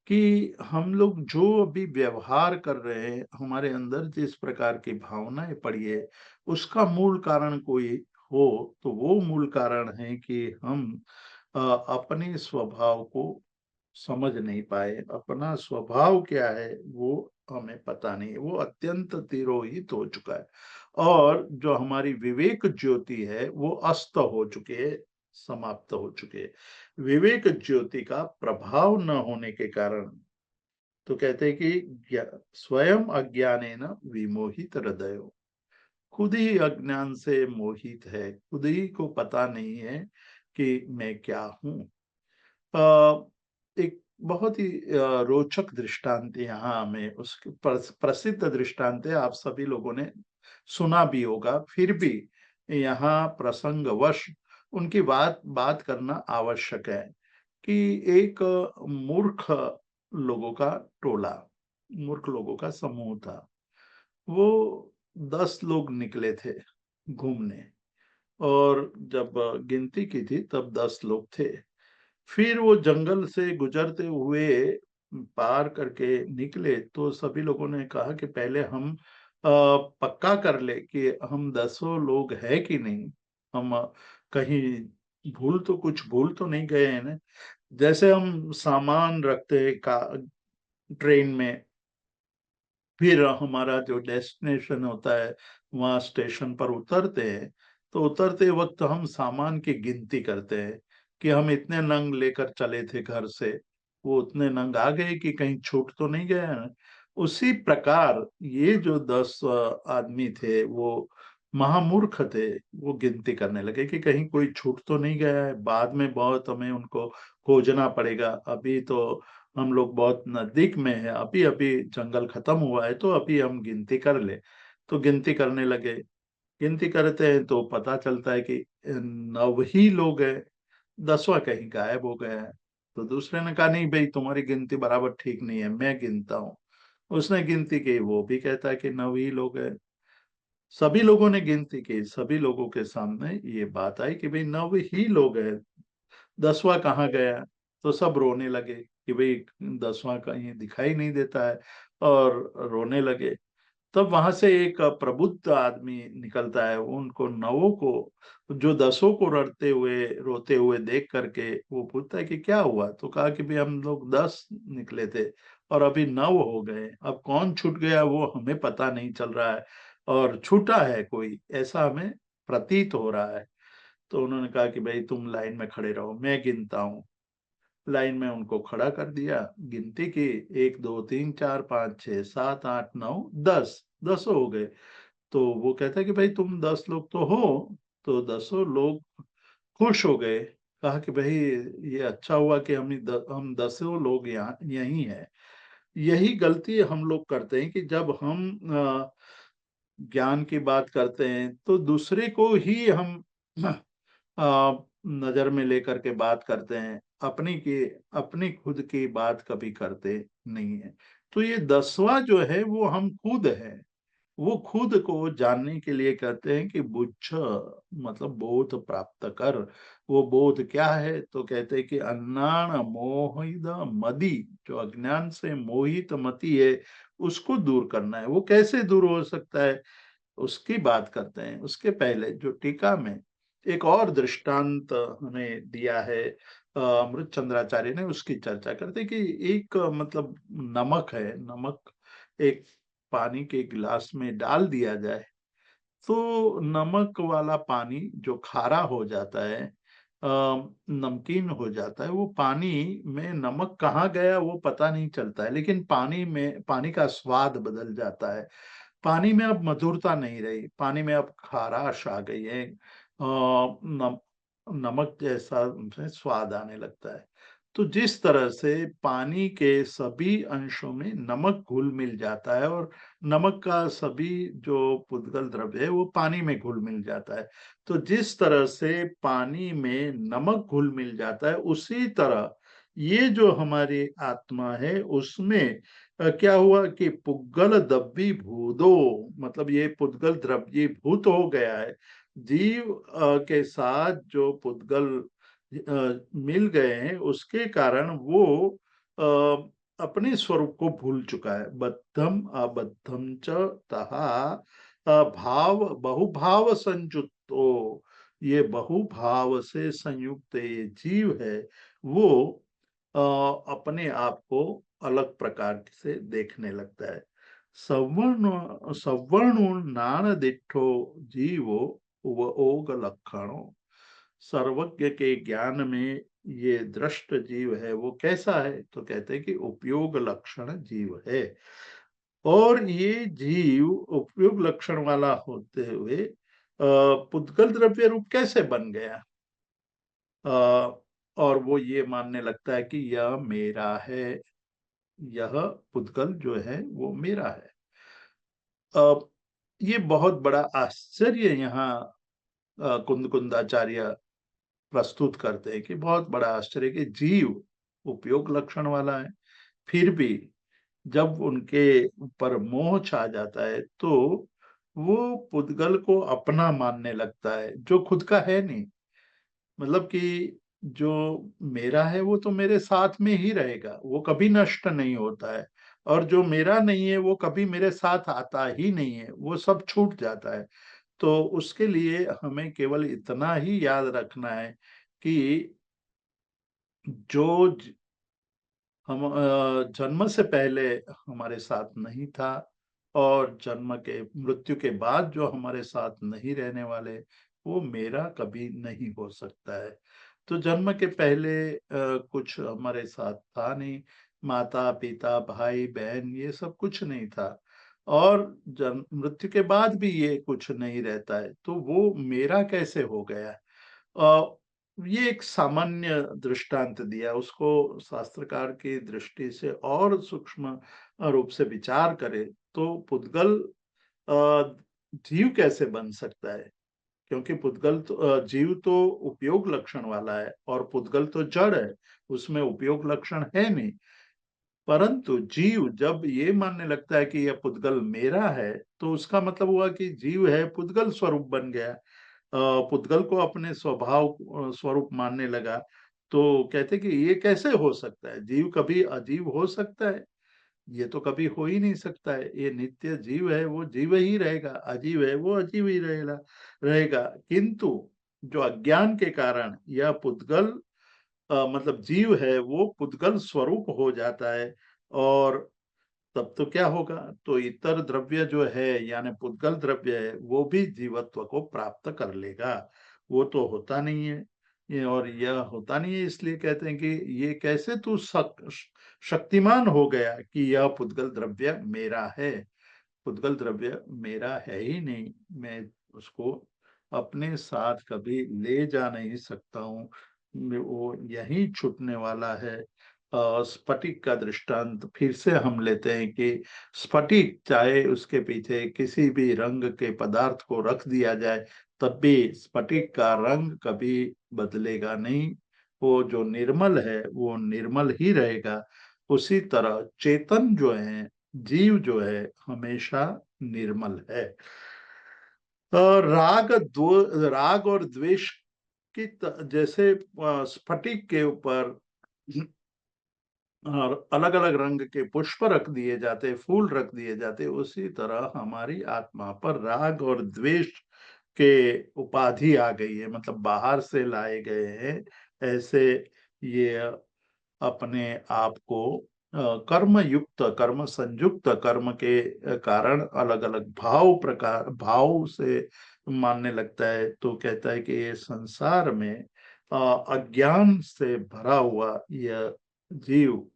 कि हम लोग जो अभी व्यवहार कर रहे हैं, हमारे अंदर जिस प्रकार की भावनाएं पड़ी है, उसका मूल कारण कोई हो तो वो मूल कारण है कि हम अपने स्वभाव को समझ नहीं पाए। अपना स्वभाव क्या है वो हमें पता नहीं है, वो अत्यंत तिरोहित हो चुका है, और जो हमारी विवेक ज्योति है वो अस्त हो चुकी है, समाप्त हो चुके हैं। विवेक ज्योति का प्रभाव न होने के कारण, तो कहते हैं कि स्वयं अज्ञानेन विमोहित हृदय, खुद ही अज्ञान से मोहित है, खुद ही को पता नहीं है कि मैं क्या हूँ। एक बहुत ही रोचक दृष्टांत यहाँ हमें, उसके प्रसिद्ध दृष्टांत है, आप सभी लोगों ने सुना भी होगा, फिर भी यहाँ प्रसंगवश उनकी बात करना आवश्यक है कि एक मूर्ख लोगों का टोला, मूर्ख लोगों का समूह था। वो 10 लोग निकले थे घूमने, और जब गिनती की थी तब 10 लोग थे। फिर वो जंगल से गुजरते हुए पार करके निकले तो सभी लोगों ने कहा कि पहले हम पक्का कर ले कि हम 10 लोग है कि नहीं, हम कहीं कुछ भूल तो नहीं गए हैं ना। जैसे हम सामान रखते हैं का ट्रेन में, फिर हमारा जो डेस्टिनेशन होता है वहां स्टेशन पर उतरते हैं, तो उतरते वक्त हम सामान की गिनती करते हैं कि हम इतने नंग लेकर चले थे घर से, वो उतने नंग आ गए कि कहीं छूट तो नहीं गया है। उसी प्रकार ये जो 10 आदमी थे वो महामूर्ख थे, वो गिनती करने लगे कि कहीं कोई छूट तो नहीं गया है, बाद में बहुत हमें उनको खोजना पड़ेगा, अभी तो हम लोग बहुत नजदीक में है, अभी अभी जंगल खत्म हुआ है, तो अभी हम गिनती कर ले। तो गिनती करने लगे। गिनती करते हैं तो पता चलता है कि 9 ही लोग हैं, 10वां कहीं गायब हो गया है। तो दूसरे ने कहा नहीं भाई, तुम्हारी गिनती बराबर ठीक नहीं है, मैं गिनता हूँ। उसने गिनती की, वो भी कहता है कि 9 ही लोग हैं। सभी लोगों ने गिनती की, सभी लोगों के सामने ये बात आई कि भाई 9 ही लोग हैं, 10वां कहाँ गया। तो सब रोने लगे कि भाई 10वां कहीं दिखाई नहीं देता है, और रोने लगे। तब वहां से एक प्रबुद्ध आदमी निकलता है, उनको 9 को, जो 10 को रड़ते हुए रोते हुए देख करके वो पूछता है कि क्या हुआ। तो कहा कि भाई हम लोग 10 निकले थे और अभी 9 हो गए, अब कौन छूट गया वो हमें पता नहीं चल रहा है, और छूटा है कोई ऐसा हमें प्रतीत हो रहा है। तो उन्होंने कहा कि भाई तुम लाइन में खड़े रहो, मैं गिनता हूँ। लाइन में उनको खड़ा कर दिया, गिनती की, 1 2 3 4 5 6 7 8 9 10, 10 हो गए। तो वो कहता है कि भाई तुम 10 लोग तो हो। तो 10 लोग खुश हो गए, कहा कि भाई ये अच्छा हुआ कि हम 10 लोग यहाँ यही हैं। यही गलती हम लोग करते हैं कि जब हम ज्ञान की बात करते हैं तो दूसरे को ही हम नजर में लेकर के बात करते हैं, अपनी खुद की बात कभी करते नहीं है। तो ये 10वां जो है वो हम खुद है, वो खुद को जानने के लिए कहते हैं कि बुच्छ, मतलब बोध प्राप्त कर। वो बोध क्या है, तो कहते हैं कि अन्नान मोहित मदी, जो अज्ञान से मोहित मति है, उसको दूर करना है। वो कैसे दूर हो सकता है, उसकी बात करते हैं। उसके पहले जो टीका में एक और दृष्टांत हमें दिया है अमृत चंद्राचार्य ने, उसकी चर्चा करते कि एक मतलब नमक है, नमक एक पानी के गिलास में डाल दिया जाए तो नमक वाला पानी जो खारा हो जाता है, नमकीन हो जाता है, वो पानी में नमक कहाँ गया वो पता नहीं चलता है, लेकिन पानी का स्वाद बदल जाता है। पानी में अब मधुरता नहीं रही, पानी में अब खाराश आ गई है, नमक जैसा उनसे स्वाद आने लगता है। तो जिस तरह से पानी के सभी अंशों में नमक घुल मिल जाता है, और नमक का सभी जो पुद्गल द्रव्य है वो पानी में घुल मिल जाता है, तो जिस तरह से पानी में नमक घुल मिल जाता है, उसी तरह ये जो हमारी आत्मा है उसमें क्या हुआ कि पुद्गल दब्बी भूदो, मतलब ये पुद्गल द्रव्य भूत हो गया है। जीव के साथ जो पुद्गल मिल गए हैं, उसके कारण वो अपने स्वरूप को भूल चुका है। बद्धम अबद्धम च तहा भाव बहुभाव संयुक्तो, ये बहुभाव से संयुक्त ये जीव है, वो अपने आप को अलग प्रकार से देखने लगता है। सवर्णो नान दिठो जीवो व ओग लक्षणों, सर्वज्ञ के ज्ञान में ये दृष्ट जीव है वो कैसा है, तो कहते हैं कि उपयोग लक्षण जीव है। और ये जीव उपयोग लक्षण वाला होते हुए पुद्गल द्रव्य रूप कैसे बन गया, और वो ये मानने लगता है कि यह मेरा है, यह पुद्गल जो है वो मेरा है। ये बहुत बड़ा आश्चर्य यहाँ कुंदकुंदाचार्य प्रस्तुत करते हैं कि बहुत बड़ा आश्चर्य कि जीव उपयोग लक्षण वाला है, फिर भी जब उनके ऊपर मोह छा जाता है तो वो पुद्गल को अपना मानने लगता है जो खुद का है नहीं। मतलब कि जो मेरा है वो तो मेरे साथ में ही रहेगा, वो कभी नष्ट नहीं होता है, और जो मेरा नहीं है वो कभी मेरे साथ आता ही नहीं है, वो सब छूट जाता है। तो उसके लिए हमें केवल इतना ही याद रखना है कि जो हम जन्म से पहले हमारे साथ नहीं था, और जन्म के मृत्यु के बाद जो हमारे साथ नहीं रहने वाले, वो मेरा कभी नहीं हो सकता है। तो जन्म के पहले कुछ हमारे साथ था नहीं, माता पिता भाई बहन ये सब कुछ नहीं था, और जन्म मृत्यु के बाद भी ये कुछ नहीं रहता है, तो वो मेरा कैसे हो गया? ये एक सामान्य दृष्टांत दिया, उसको शास्त्रकार की दृष्टि से और सूक्ष्म रूप से विचार करें तो पुद्गल जीव कैसे बन सकता है? क्योंकि पुद्गल तो जीव तो उपयोग लक्षण वाला है और पुद्गल तो जड़ है, उसमें उपयोग लक्षण है नहीं। परंतु जीव जब ये मानने लगता है कि यह पुद्गल मेरा है, तो उसका मतलब हुआ कि जीव है, पुद्गल स्वरूप बन गया। पुद्गल को अपने स्वरूप मानने लगा। तो कहते कि ये कैसे हो सकता है? जीव कभी अजीव हो सकता है? ये तो कभी हो ही नहीं सकता है। ये नित्य जीव है, वो जीव ही रहेगा, अजीव है वो अजीव ही रहेगा। किंतु जो अज्ञान के कारण यह पुद्गल मतलब जीव है, वो पुद्गल स्वरूप हो जाता है। और तब तो क्या होगा? तो इतर द्रव्य जो है यानी पुद्गल द्रव्य है, वो भी जीवत्व को प्राप्त कर लेगा। वो तो होता नहीं है, ये और यह होता नहीं है, इसलिए कहते हैं कि ये कैसे तू शक्तिमान हो गया कि यह पुद्गल द्रव्य मेरा है? पुद्गल द्रव्य मेरा है ही नहीं, मैं उसको अपने साथ कभी ले जा नहीं सकता हूँ, वो यही छूटने वाला है। स्फटिक का दृष्टांत फिर से हम लेते हैं कि स्फटिक चाहे उसके पीछे किसी भी रंग के पदार्थ को रख दिया जाए, तब भी स्फटिक का रंग कभी बदलेगा नहीं। वो जो निर्मल है वो निर्मल ही रहेगा। उसी तरह चेतन जो है, जीव जो है, हमेशा निर्मल है। राग और द्वेष की जैसे स्फटिक के ऊपर और अलग अलग रंग के पुष्प रख दिए जाते, फूल रख दिए जाते, उसी तरह हमारी आत्मा पर राग और द्वेष के उपाधि आ गई है, मतलब बाहर से लाए गए हैं। ऐसे ये अपने आप को कर्म युक्त, कर्म संयुक्त, कर्म के कारण अलग अलग भाव से मानने लगता है। तो कहता है कि ये संसार में अज्ञान से भरा हुआ यह जीव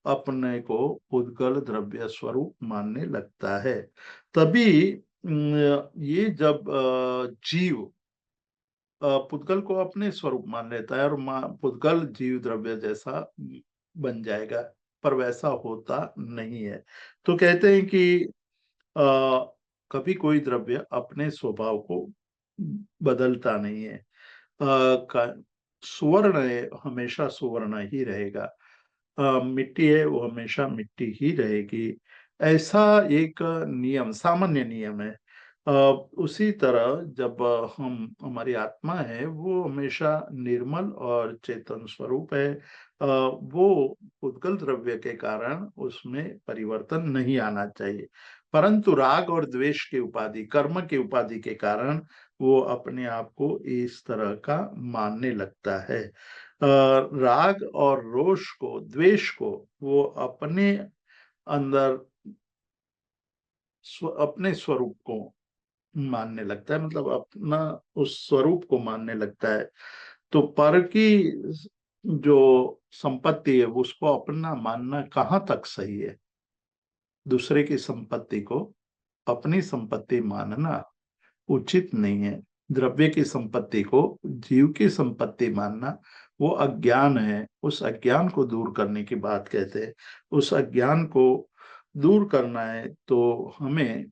अपने को पुद्गल द्रव्य स्वरूप मानने लगता है। तभी ये जब जीव पुद्गल को अपने स्वरूप मान लेता है और पुद्गल जीव द्रव्य जैसा बन जाएगा, पर वैसा होता नहीं है। तो कहते हैं कि कभी कोई द्रव्य अपने स्वभाव को बदलता नहीं है। सुवर्ण है, हमेशा सुवर्ण ही रहेगा। मिट्टी है, वो हमेशा मिट्टी ही रहेगी। ऐसा एक नियम, सामान्य नियम है। उसी तरह जब हमारी आत्मा है, वो हमेशा निर्मल और चेतन स्वरूप है। वो पुद्गल द्रव्य के कारण उसमें परिवर्तन नहीं आना चाहिए, परंतु राग और द्वेष की उपाधि, कर्म की उपाधि के कारण वो अपने आप को इस तरह का मानने लगता है। राग और रोष को, द्वेष को वो अपने अंदर अपने स्वरूप को मानने लगता है, मतलब अपना उस स्वरूप को मानने लगता है। तो पर की जो संपत्ति है उसको अपना मानना कहाँ तक सही है? दूसरे की संपत्ति को अपनी संपत्ति मानना उचित नहीं है। द्रव्य की संपत्ति को जीव की संपत्ति मानना वो अज्ञान है। उस अज्ञान को दूर करने की बात कहते हैं। उस अज्ञान को दूर करना है तो हमें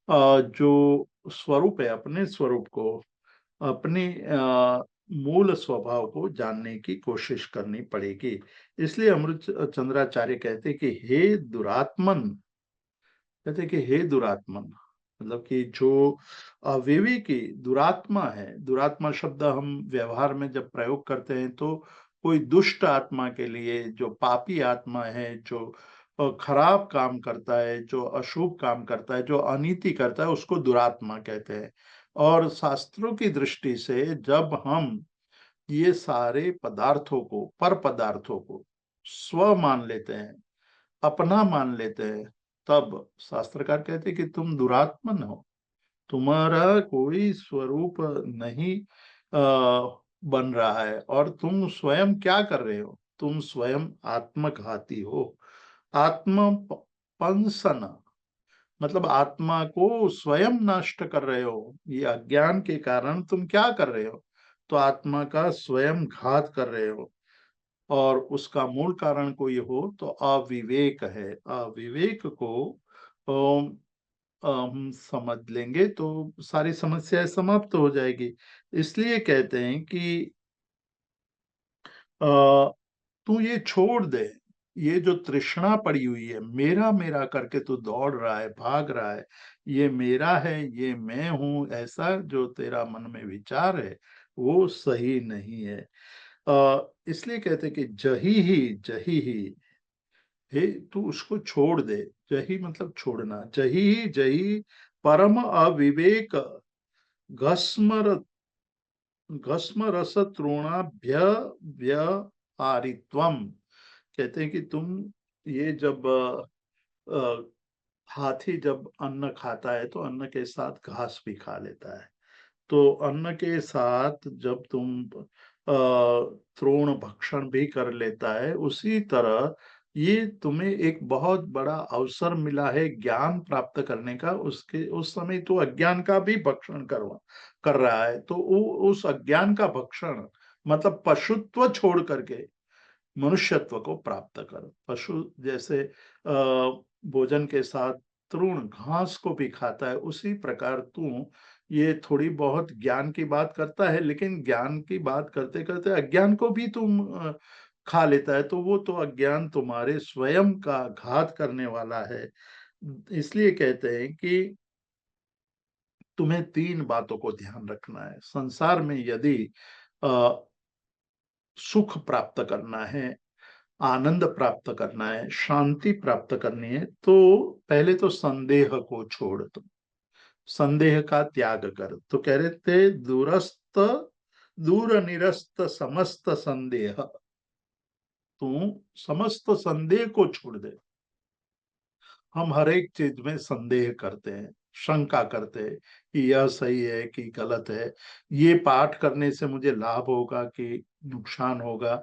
जो स्वरूप है, अपने स्वरूप को, अपने मूल स्वभाव को जानने की कोशिश करनी पड़ेगी। इसलिए अमृत चंद्राचार्य कहते कि हे दुरात्मन, कहते कि हे दुरात्मन, मतलब कि जो अविवेकी दुरात्मा है। दुरात्मा शब्द हम व्यवहार में जब प्रयोग करते हैं तो कोई दुष्ट आत्मा के लिए, जो पापी आत्मा है, जो खराब काम करता है, जो अशुभ काम करता है, जो अनीति करता है, उसको दुरात्मा कहते हैं। और शास्त्रों की दृष्टि से जब हम ये सारे पदार्थों को, पर पदार्थों को स्व मान लेते हैं, अपना मान लेते हैं, तब शास्त्रकार कहते हैं कि तुम दुरात्मन हो। तुम्हारा कोई स्वरूप नहीं बन रहा है, और तुम स्वयं क्या कर रहे हो? तुम स्वयं आत्मघाती हो, आत्मपंसन, मतलब आत्मा को स्वयं नष्ट कर रहे हो। ये अज्ञान के कारण तुम क्या कर रहे हो? तो आत्मा का स्वयं घात कर रहे हो। और उसका मूल कारण कोई हो तो अविवेक है। अविवेक को हम समझ लेंगे तो सारी समस्याएं समाप्त हो जाएगी। इसलिए कहते हैं कि तू ये छोड़ दे। ये जो तृष्णा पड़ी हुई है, मेरा मेरा करके तू दौड़ रहा है, भाग रहा है, ये मेरा है, ये मैं हूं, ऐसा जो तेरा मन में विचार है वो सही नहीं है। इसलिए कहते कि जही ही हे, तू उसको छोड़ दे। जही मतलब छोड़ना। जही परम अविवेक घस्म घस्म रस तृणाभ्य व्यहारित्वम। कहते हैं कि तुम ये जब हाथी जब अन्न खाता है तो अन्न के साथ घास भी खा लेता है। तो अन्न के साथ जब तुम तृण भक्षण भी कर लेता है, उसी तरह ये तुम्हें एक बहुत बड़ा अवसर मिला है ज्ञान प्राप्त करने का। उसके उस समय तो अज्ञान का भी भक्षण कर रहा है। तो उस अज्ञान का भक्षण मतलब पशुत्व छोड़ करके मनुष्यत्व को प्राप्त कर। पशु जैसे भोजन के साथ तृण घास को भी खाता है, उसी प्रकार तू ये थोड़ी बहुत ज्ञान की बात करता है, लेकिन ज्ञान की बात करते करते अज्ञान को भी तुम खा लेता है। तो वो तो अज्ञान तुम्हारे स्वयं का घात करने वाला है। इसलिए कहते हैं कि तुम्हें तीन बातों को ध्यान रखना है संसार में। यदि अ, सुख प्राप्त करना है, आनंद प्राप्त करना है, शांति प्राप्त करनी है, तो पहले तो संदेह को छोड़ दो, संदेह का त्याग कर। तो कह रहे थे दूरस्थ दूर निरस्त समस्त संदेह। तू समस्त संदेह को छोड़ दे। हम हर एक चीज में संदेह करते हैं, शंका करते हैं कि यह सही है कि गलत है, ये पाठ करने से मुझे लाभ होगा कि नुकसान होगा।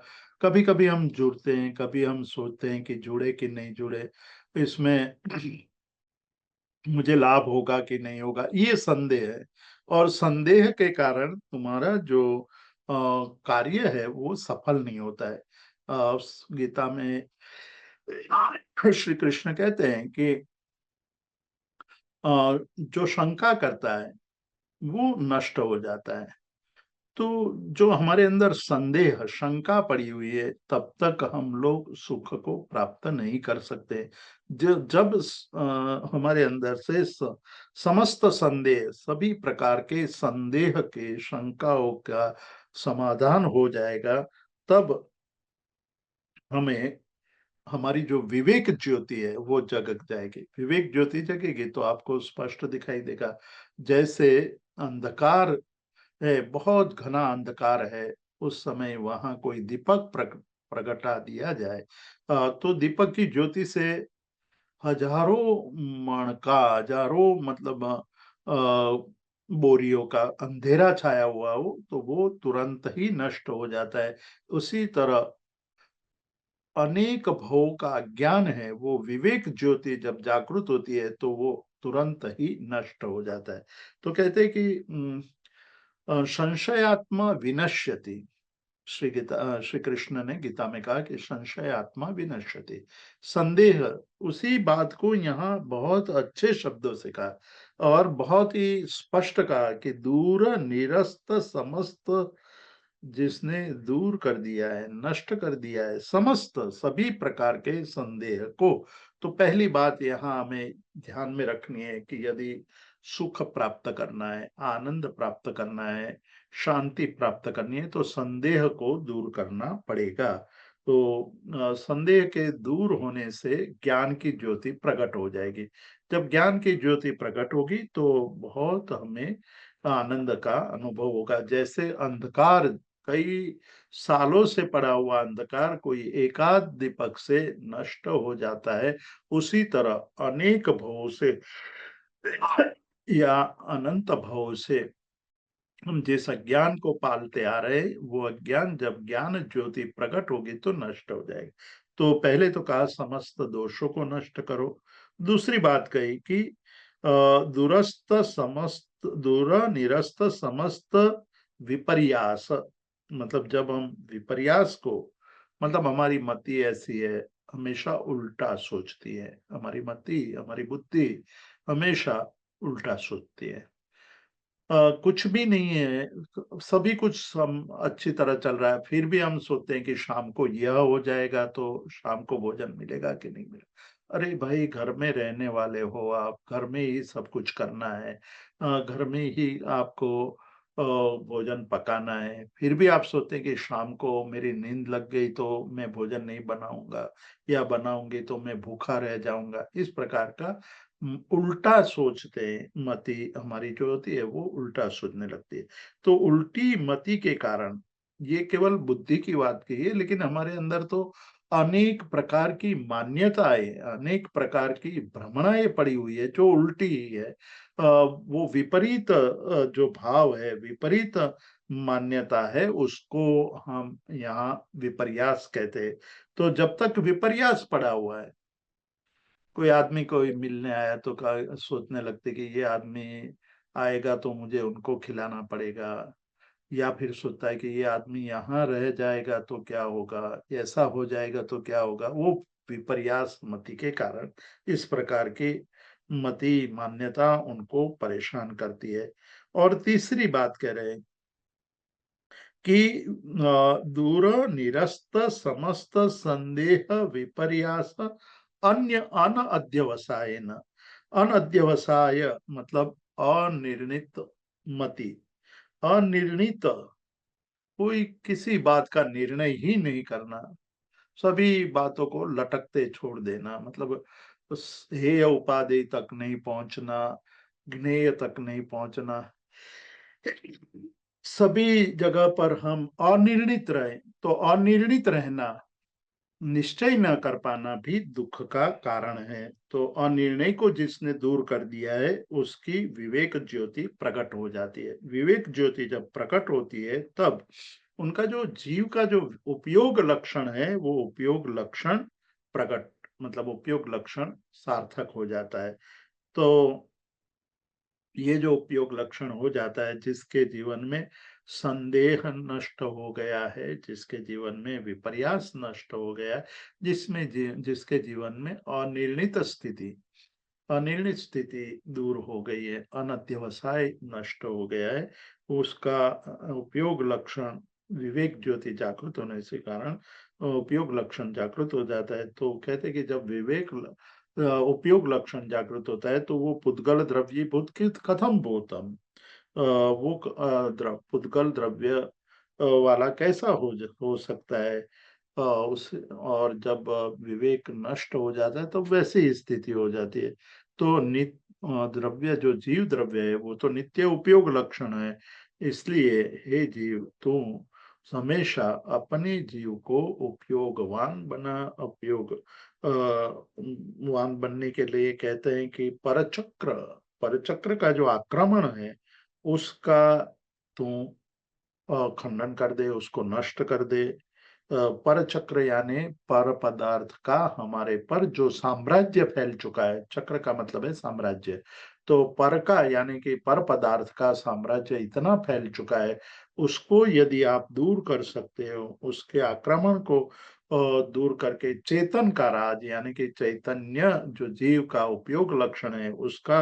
कभी कभी हम जुड़ते हैं, कभी हम सोचते हैं कि जुड़े कि नहीं जुड़े, इसमें मुझे लाभ होगा कि नहीं होगा, ये संदेह है। और संदेह के कारण तुम्हारा जो कार्य है वो सफल नहीं होता है। गीता में श्री कृष्ण कहते हैं कि जो शंका करता है वो नष्ट हो जाता है। तो जो हमारे अंदर संदेह शंका पड़ी हुई है, तब तक हम लोग सुख को प्राप्त नहीं कर सकते। जब हमारे अंदर से समस्त संदेह, सभी प्रकार के संदेह के शंकाओं का समाधान हो जाएगा, तब हमें हमारी जो विवेक ज्योति है वो जग जाएगी। विवेक ज्योति जगेगी तो आपको स्पष्ट दिखाई देगा। जैसे अंधकार है, बहुत घना अंधकार है, उस समय वहां कोई दीपक प्रगटा दिया जाए, तो दीपक की ज्योति से हजारों मण का, हजारों मतलब बोरियों का अंधेरा छाया हुआ हो तो वो तुरंत ही नष्ट हो जाता है। उसी तरह अनेक भवों का ज्ञान है, वो विवेक ज्योति जब जागृत होती है तो वो तुरंत ही नष्ट हो जाता है। तो कहते हैं कि संशयात्मा विनश्यति। श्री कृष्ण ने गीता में कहा कि संशय आत्मा विनश्यति। संदेह, उसी बात को यहाँ बहुत अच्छे शब्दों से कहा और बहुत ही स्पष्ट कहा कि दूर निरस्त समस्त, जिसने दूर कर दिया है, नष्ट कर दिया है समस्त सभी प्रकार के संदेह को। तो पहली बात यहाँ हमें ध्यान में रखनी है कि यदि सुख प्राप्त करना है, आनंद प्राप्त करना है, शांति प्राप्त करनी है, तो संदेह को दूर करना पड़ेगा। तो संदेह के दूर होने से ज्ञान की ज्योति प्रकट हो जाएगी। जब ज्ञान की ज्योति प्रकट होगी तो बहुत हमें आनंद का अनुभव होगा। जैसे अंधकार, कई सालों से पड़ा हुआ अंधकार कोई एकाध दीपक से नष्ट हो जाता है, उसी तरह अनेक भवों से या अनंत भवों से हम जिस अज्ञान को पालते आ रहे, वो अज्ञान जब ज्ञान ज्योति प्रकट होगी तो नष्ट हो जाएगी। तो पहले तो कहा समस्त दोषों को नष्ट करो। दूसरी बात कही कि दूरस्थ समस्त दूर निरस्त समस्त विपर्यास, मतलब जब हम विपर्यास को, मतलब हमारी मति ऐसी है, हमेशा उल्टा सोचती है, हमारी मति, हमारी बुद्धि हमेशा उल्टा सोचती है। कुछ भी नहीं है, सभी कुछ अच्छी तरह चल रहा है, फिर भी हम सोचते हैं कि शाम को यह हो जाएगा तो शाम को भोजन मिलेगा कि नहीं मिलेगा। अरे भाई, घर में रहने वाले हो आप, घर में ही सब कुछ करना है, घर में ही आपको भोजन पकाना है, फिर भी आप सोचते हैं कि शाम को मेरी नींद लग गई तो मैं भोजन नहीं बनाऊंगा, या बनाऊंगी तो मैं भूखा रह जाऊंगा। इस प्रकार का उल्टा सोचते हैं, मति हमारी जो होती है वो उल्टा सोचने लगती है। तो उल्टी मति के कारण, ये केवल बुद्धि की बात की है, लेकिन हमारे अंदर तो अनेक प्रकार की मान्यताएं, अनेक प्रकार की भ्रमणाएं पड़ी हुई है जो उल्टी ही है। वो विपरीत जो भाव है, विपरीत मान्यता है, उसको हम यहाँ विपर्यास कहते हैं। तो जब तक विपर्यास पड़ा हुआ है, कोई आदमी कोई मिलने आया तो सोचने लगते कि ये आदमी आएगा तो मुझे उनको खिलाना पड़ेगा, या फिर सोचता है कि ये आदमी यहाँ रह जाएगा तो क्या होगा, ऐसा हो जाएगा तो क्या होगा। वो विपर्यास मति के कारण इस प्रकार की मति मान्यता उनको परेशान करती है। और तीसरी बात कह रहे हैं कि दूर निरस्त समस्त संदेह विपर्यास अन्य अनअध्यवसायेन, अनअध्यवसाय मतलब अनिर्णित मति, अनिर्णित, कोई किसी बात का निर्णय ही नहीं करना, सभी बातों को लटकते छोड़ देना, मतलब उस हेय उपाधि तक नहीं पहुंचना, ज्ञेय तक नहीं पहुंचना, सभी जगह पर हम अनिर्णित रहे। तो अनिर्णित रहना, निश्चय न कर पाना भी दुख का कारण है। तो अनिर्णय को जिसने दूर कर दिया है उसकी विवेक ज्योति प्रकट हो जाती है। विवेक ज्योति जब प्रकट होती है तब उनका जो जीव का जो उपयोग लक्षण है वो उपयोग लक्षण प्रकट, मतलब उपयोग लक्षण सार्थक हो जाता है। तो ये जो उपयोग लक्षण हो जाता है, जिसके जीवन में संदेह नष्ट हो गया है, जिसके जीवन में विपर्यास नष्ट हो गया है, जिसके जीवन में अनिर्णित स्थिति दूर हो गई है, अनध्यवसाय नष्ट हो गया है, उसका उपयोग लक्षण विवेक ज्योति जागृत होने से कारण उपयोग लक्षण जागृत हो जाता है। तो कहते हैं कि जब उपयोग लक्षण जागृत होता है तो वो पुद्गल द्रव्यीभूत कथम भूतम, वो पुद्गल द्रव्य वाला कैसा हो सकता है। उस और जब विवेक नष्ट हो जाता है तो वैसी ही स्थिति हो जाती है। तो द्रव्य जो जीव द्रव्य है वो तो नित्य उपयोग लक्षण है। इसलिए हे जीव, तू हमेशा अपने जीव को उपयोगवान बना। वान बनने के लिए कहते हैं कि परचक्र का जो आक्रमण है उसका तू खंडन कर दे, उसको नष्ट कर दे। पर चक्र यानी पर पदार्थ का हमारे पर जो साम्राज्य फैल चुका है, चक्र का मतलब है साम्राज्य, तो पर का यानी कि पर पदार्थ का साम्राज्य इतना फैल चुका है, उसको यदि आप दूर कर सकते हो, उसके आक्रमण को दूर करके चेतन का राज यानी कि चैतन्य जो जीव का उपयोग लक्षण है उसका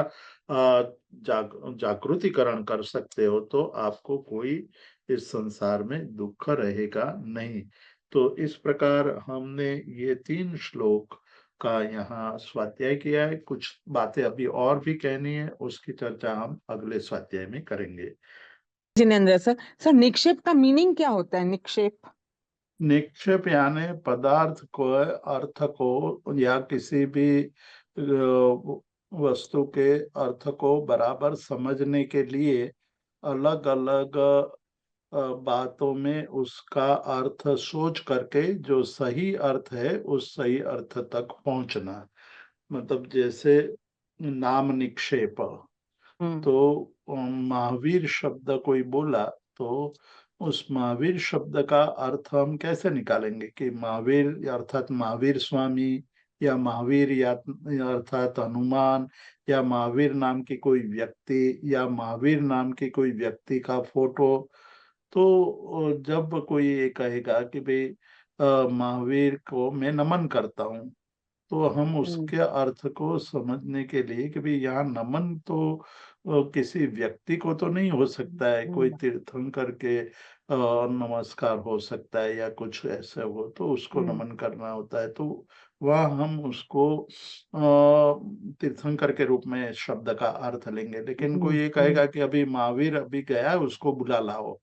जागृतिकरण कर सकते हो, तो आपको कोई इस संसार में दुख रहेगा नहीं। तो इस प्रकार हमने ये 3 श्लोक का यहाँ स्वाध्याय किया है। कुछ बातें अभी और भी कहनी है, उसकी चर्चा हम अगले स्वाध्याय में करेंगे। जिनेंद्र सर, निक्षेप का मीनिंग क्या होता है? निक्षेप निक्षेप यानी पदार्थ को, अर्थ को या किसी भी वस्तु के अर्थ को बराबर समझने के लिए अलग अलग बातों में उसका अर्थ सोच करके जो सही अर्थ है उस सही अर्थ तक पहुंचना। मतलब जैसे नाम निक्षेप, तो महावीर शब्द कोई बोला तो उस महावीर शब्द का अर्थ हम कैसे निकालेंगे कि महावीर अर्थात महावीर स्वामी या महावीर या अर्थात हनुमान या महावीर नाम की कोई व्यक्ति या महावीर नाम की कोई व्यक्ति का फोटो, तो जब कोई ये कहेगा कि भाई महावीर को मैं नमन करता हूँ, तो हम उसके अर्थ को समझने के लिए कि भाई यहाँ नमन तो किसी व्यक्ति को तो नहीं हो सकता है, कोई तीर्थंकर के नमस्कार हो सकता है या कुछ ऐसा हो तो उसको नमन करना होता है, तो वह हम उसको तीर्थंकर के रूप में शब्द का अर्थ लेंगे। लेकिन कोई ये कहेगा कि अभी महावीर अभी गया है, उसको बुला लाओ,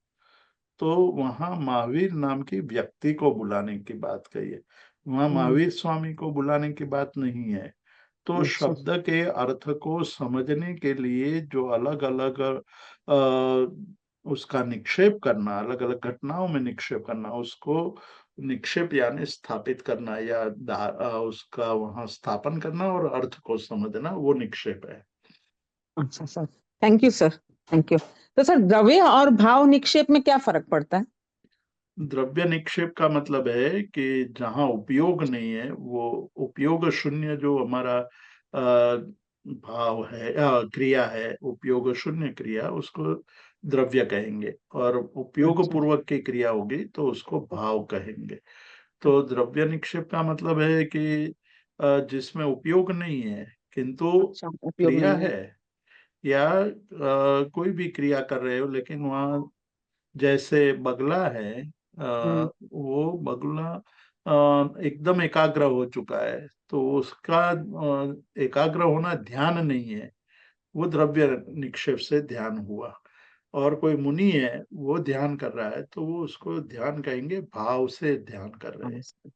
तो वहां महावीर नाम की व्यक्ति को बुलाने की बात कही है, वहां महावीर स्वामी को बुलाने की बात नहीं है। तो शब्द के अर्थ को समझने के लिए जो अलग अलग उसका निक्षेप करना, अलग अलग घटनाओं में निक्षेप करना, उसको निक्षेप यानी स्थापित करना या उसका वहां स्थापन करना और अर्थ को समझना, वो निक्षेप है। अच्छा sir, thank you sir, thank you. तो सर द्रव्य और भाव निक्षेप में क्या फर्क पड़ता है? द्रव्य निक्षेप का मतलब है कि जहां उपयोग नहीं है, वो उपयोग शून्य जो हमारा भाव है, क्रिया है, उपयोग शून्य क्रिया, उसको द्रव्य कहेंगे, और उपयोग पूर्वक की क्रिया होगी तो उसको भाव कहेंगे। तो द्रव्य निक्षेप का मतलब है कि जिसमें उपयोग नहीं है किंतु उपयोग क्रिया नहीं है। है, या कोई भी क्रिया कर रहे हो लेकिन वहां जैसे बगला है, वो बगुला एकदम एकाग्र हो चुका है, तो उसका एकाग्र होना ध्यान नहीं है, वो द्रव्य निक्षेप से ध्यान हुआ। और कोई मुनि है, वो ध्यान कर रहा है, तो वो उसको ध्यान कहेंगे, भाव से ध्यान कर रहे हैं।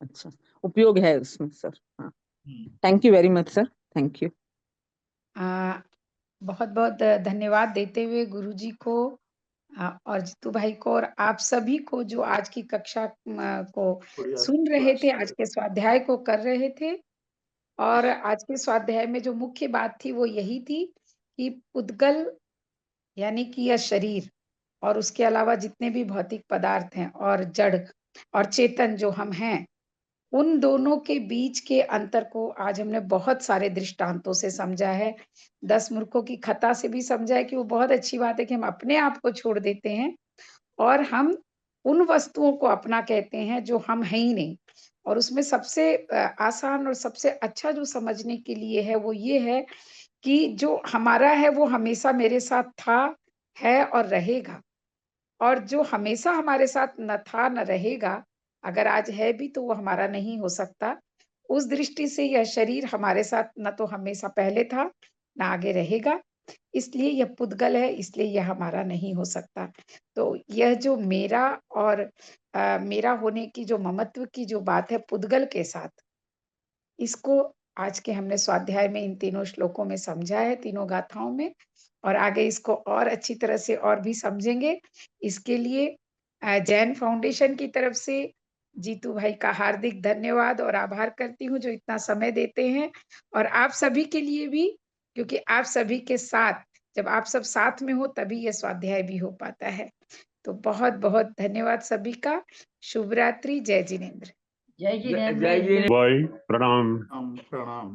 अच्छा, उपयोग है उसमें सर। हाँ, हम्म। Thank you very much sir, thank you. बहुत बहुत धन्यवाद देते हुए गुरुजी को और जितू भाई को और आप सभी को जो आज की कक्षा को सुन रहे थे, आज के स्वाध्याय को कर रहे थे। और आज के स्वाध्याय में जो मुख्य बात थी वो यही थी कि पुद्गल यानी कि यह शरीर और उसके अलावा जितने भी भौतिक पदार्थ हैं और जड़ और चेतन जो हम हैं, उन दोनों के बीच के अंतर को आज हमने बहुत सारे दृष्टांतों से समझा है। 10 मूर्खों की कथा से भी समझा है कि वो बहुत अच्छी बात है कि हम अपने आप को छोड़ देते हैं और हम उन वस्तुओं को अपना कहते हैं जो हम हैं ही नहीं। और उसमें सबसे आसान और सबसे अच्छा जो समझने के लिए है वो ये है कि जो हमारा है वो हमेशा मेरे साथ था, है और रहेगा। और जो हमेशा हमारे साथ न था न रहेगा, अगर आज है भी तो वो हमारा नहीं हो सकता। उस दृष्टि से यह शरीर हमारे साथ न तो हमेशा पहले था, न आगे रहेगा। इसलिए यह पुद्गल है, इसलिए यह हमारा नहीं हो सकता। तो यह जो मेरा और मेरा होने की जो ममत्व की जो बात है पुद्गल के साथ, इसको आज के हमने स्वाध्याय में इन तीनों श्लोकों में समझा है, तीनों गाथाओं में, और आगे इसको और अच्छी तरह से और भी समझेंगे। इसके लिए जैन फाउंडेशन की तरफ से जीतू भाई का हार्दिक धन्यवाद और आभार करती हूँ जो इतना समय देते हैं, और आप सभी के लिए भी, क्योंकि आप सभी के साथ, जब आप सब साथ में हो तभी यह स्वाध्याय भी हो पाता है। तो बहुत बहुत धन्यवाद सभी का। शुभ रात्रि, जय जिनेन्द्र। जय जिनेन्द्र। भाई प्रणाम। प्रणाम।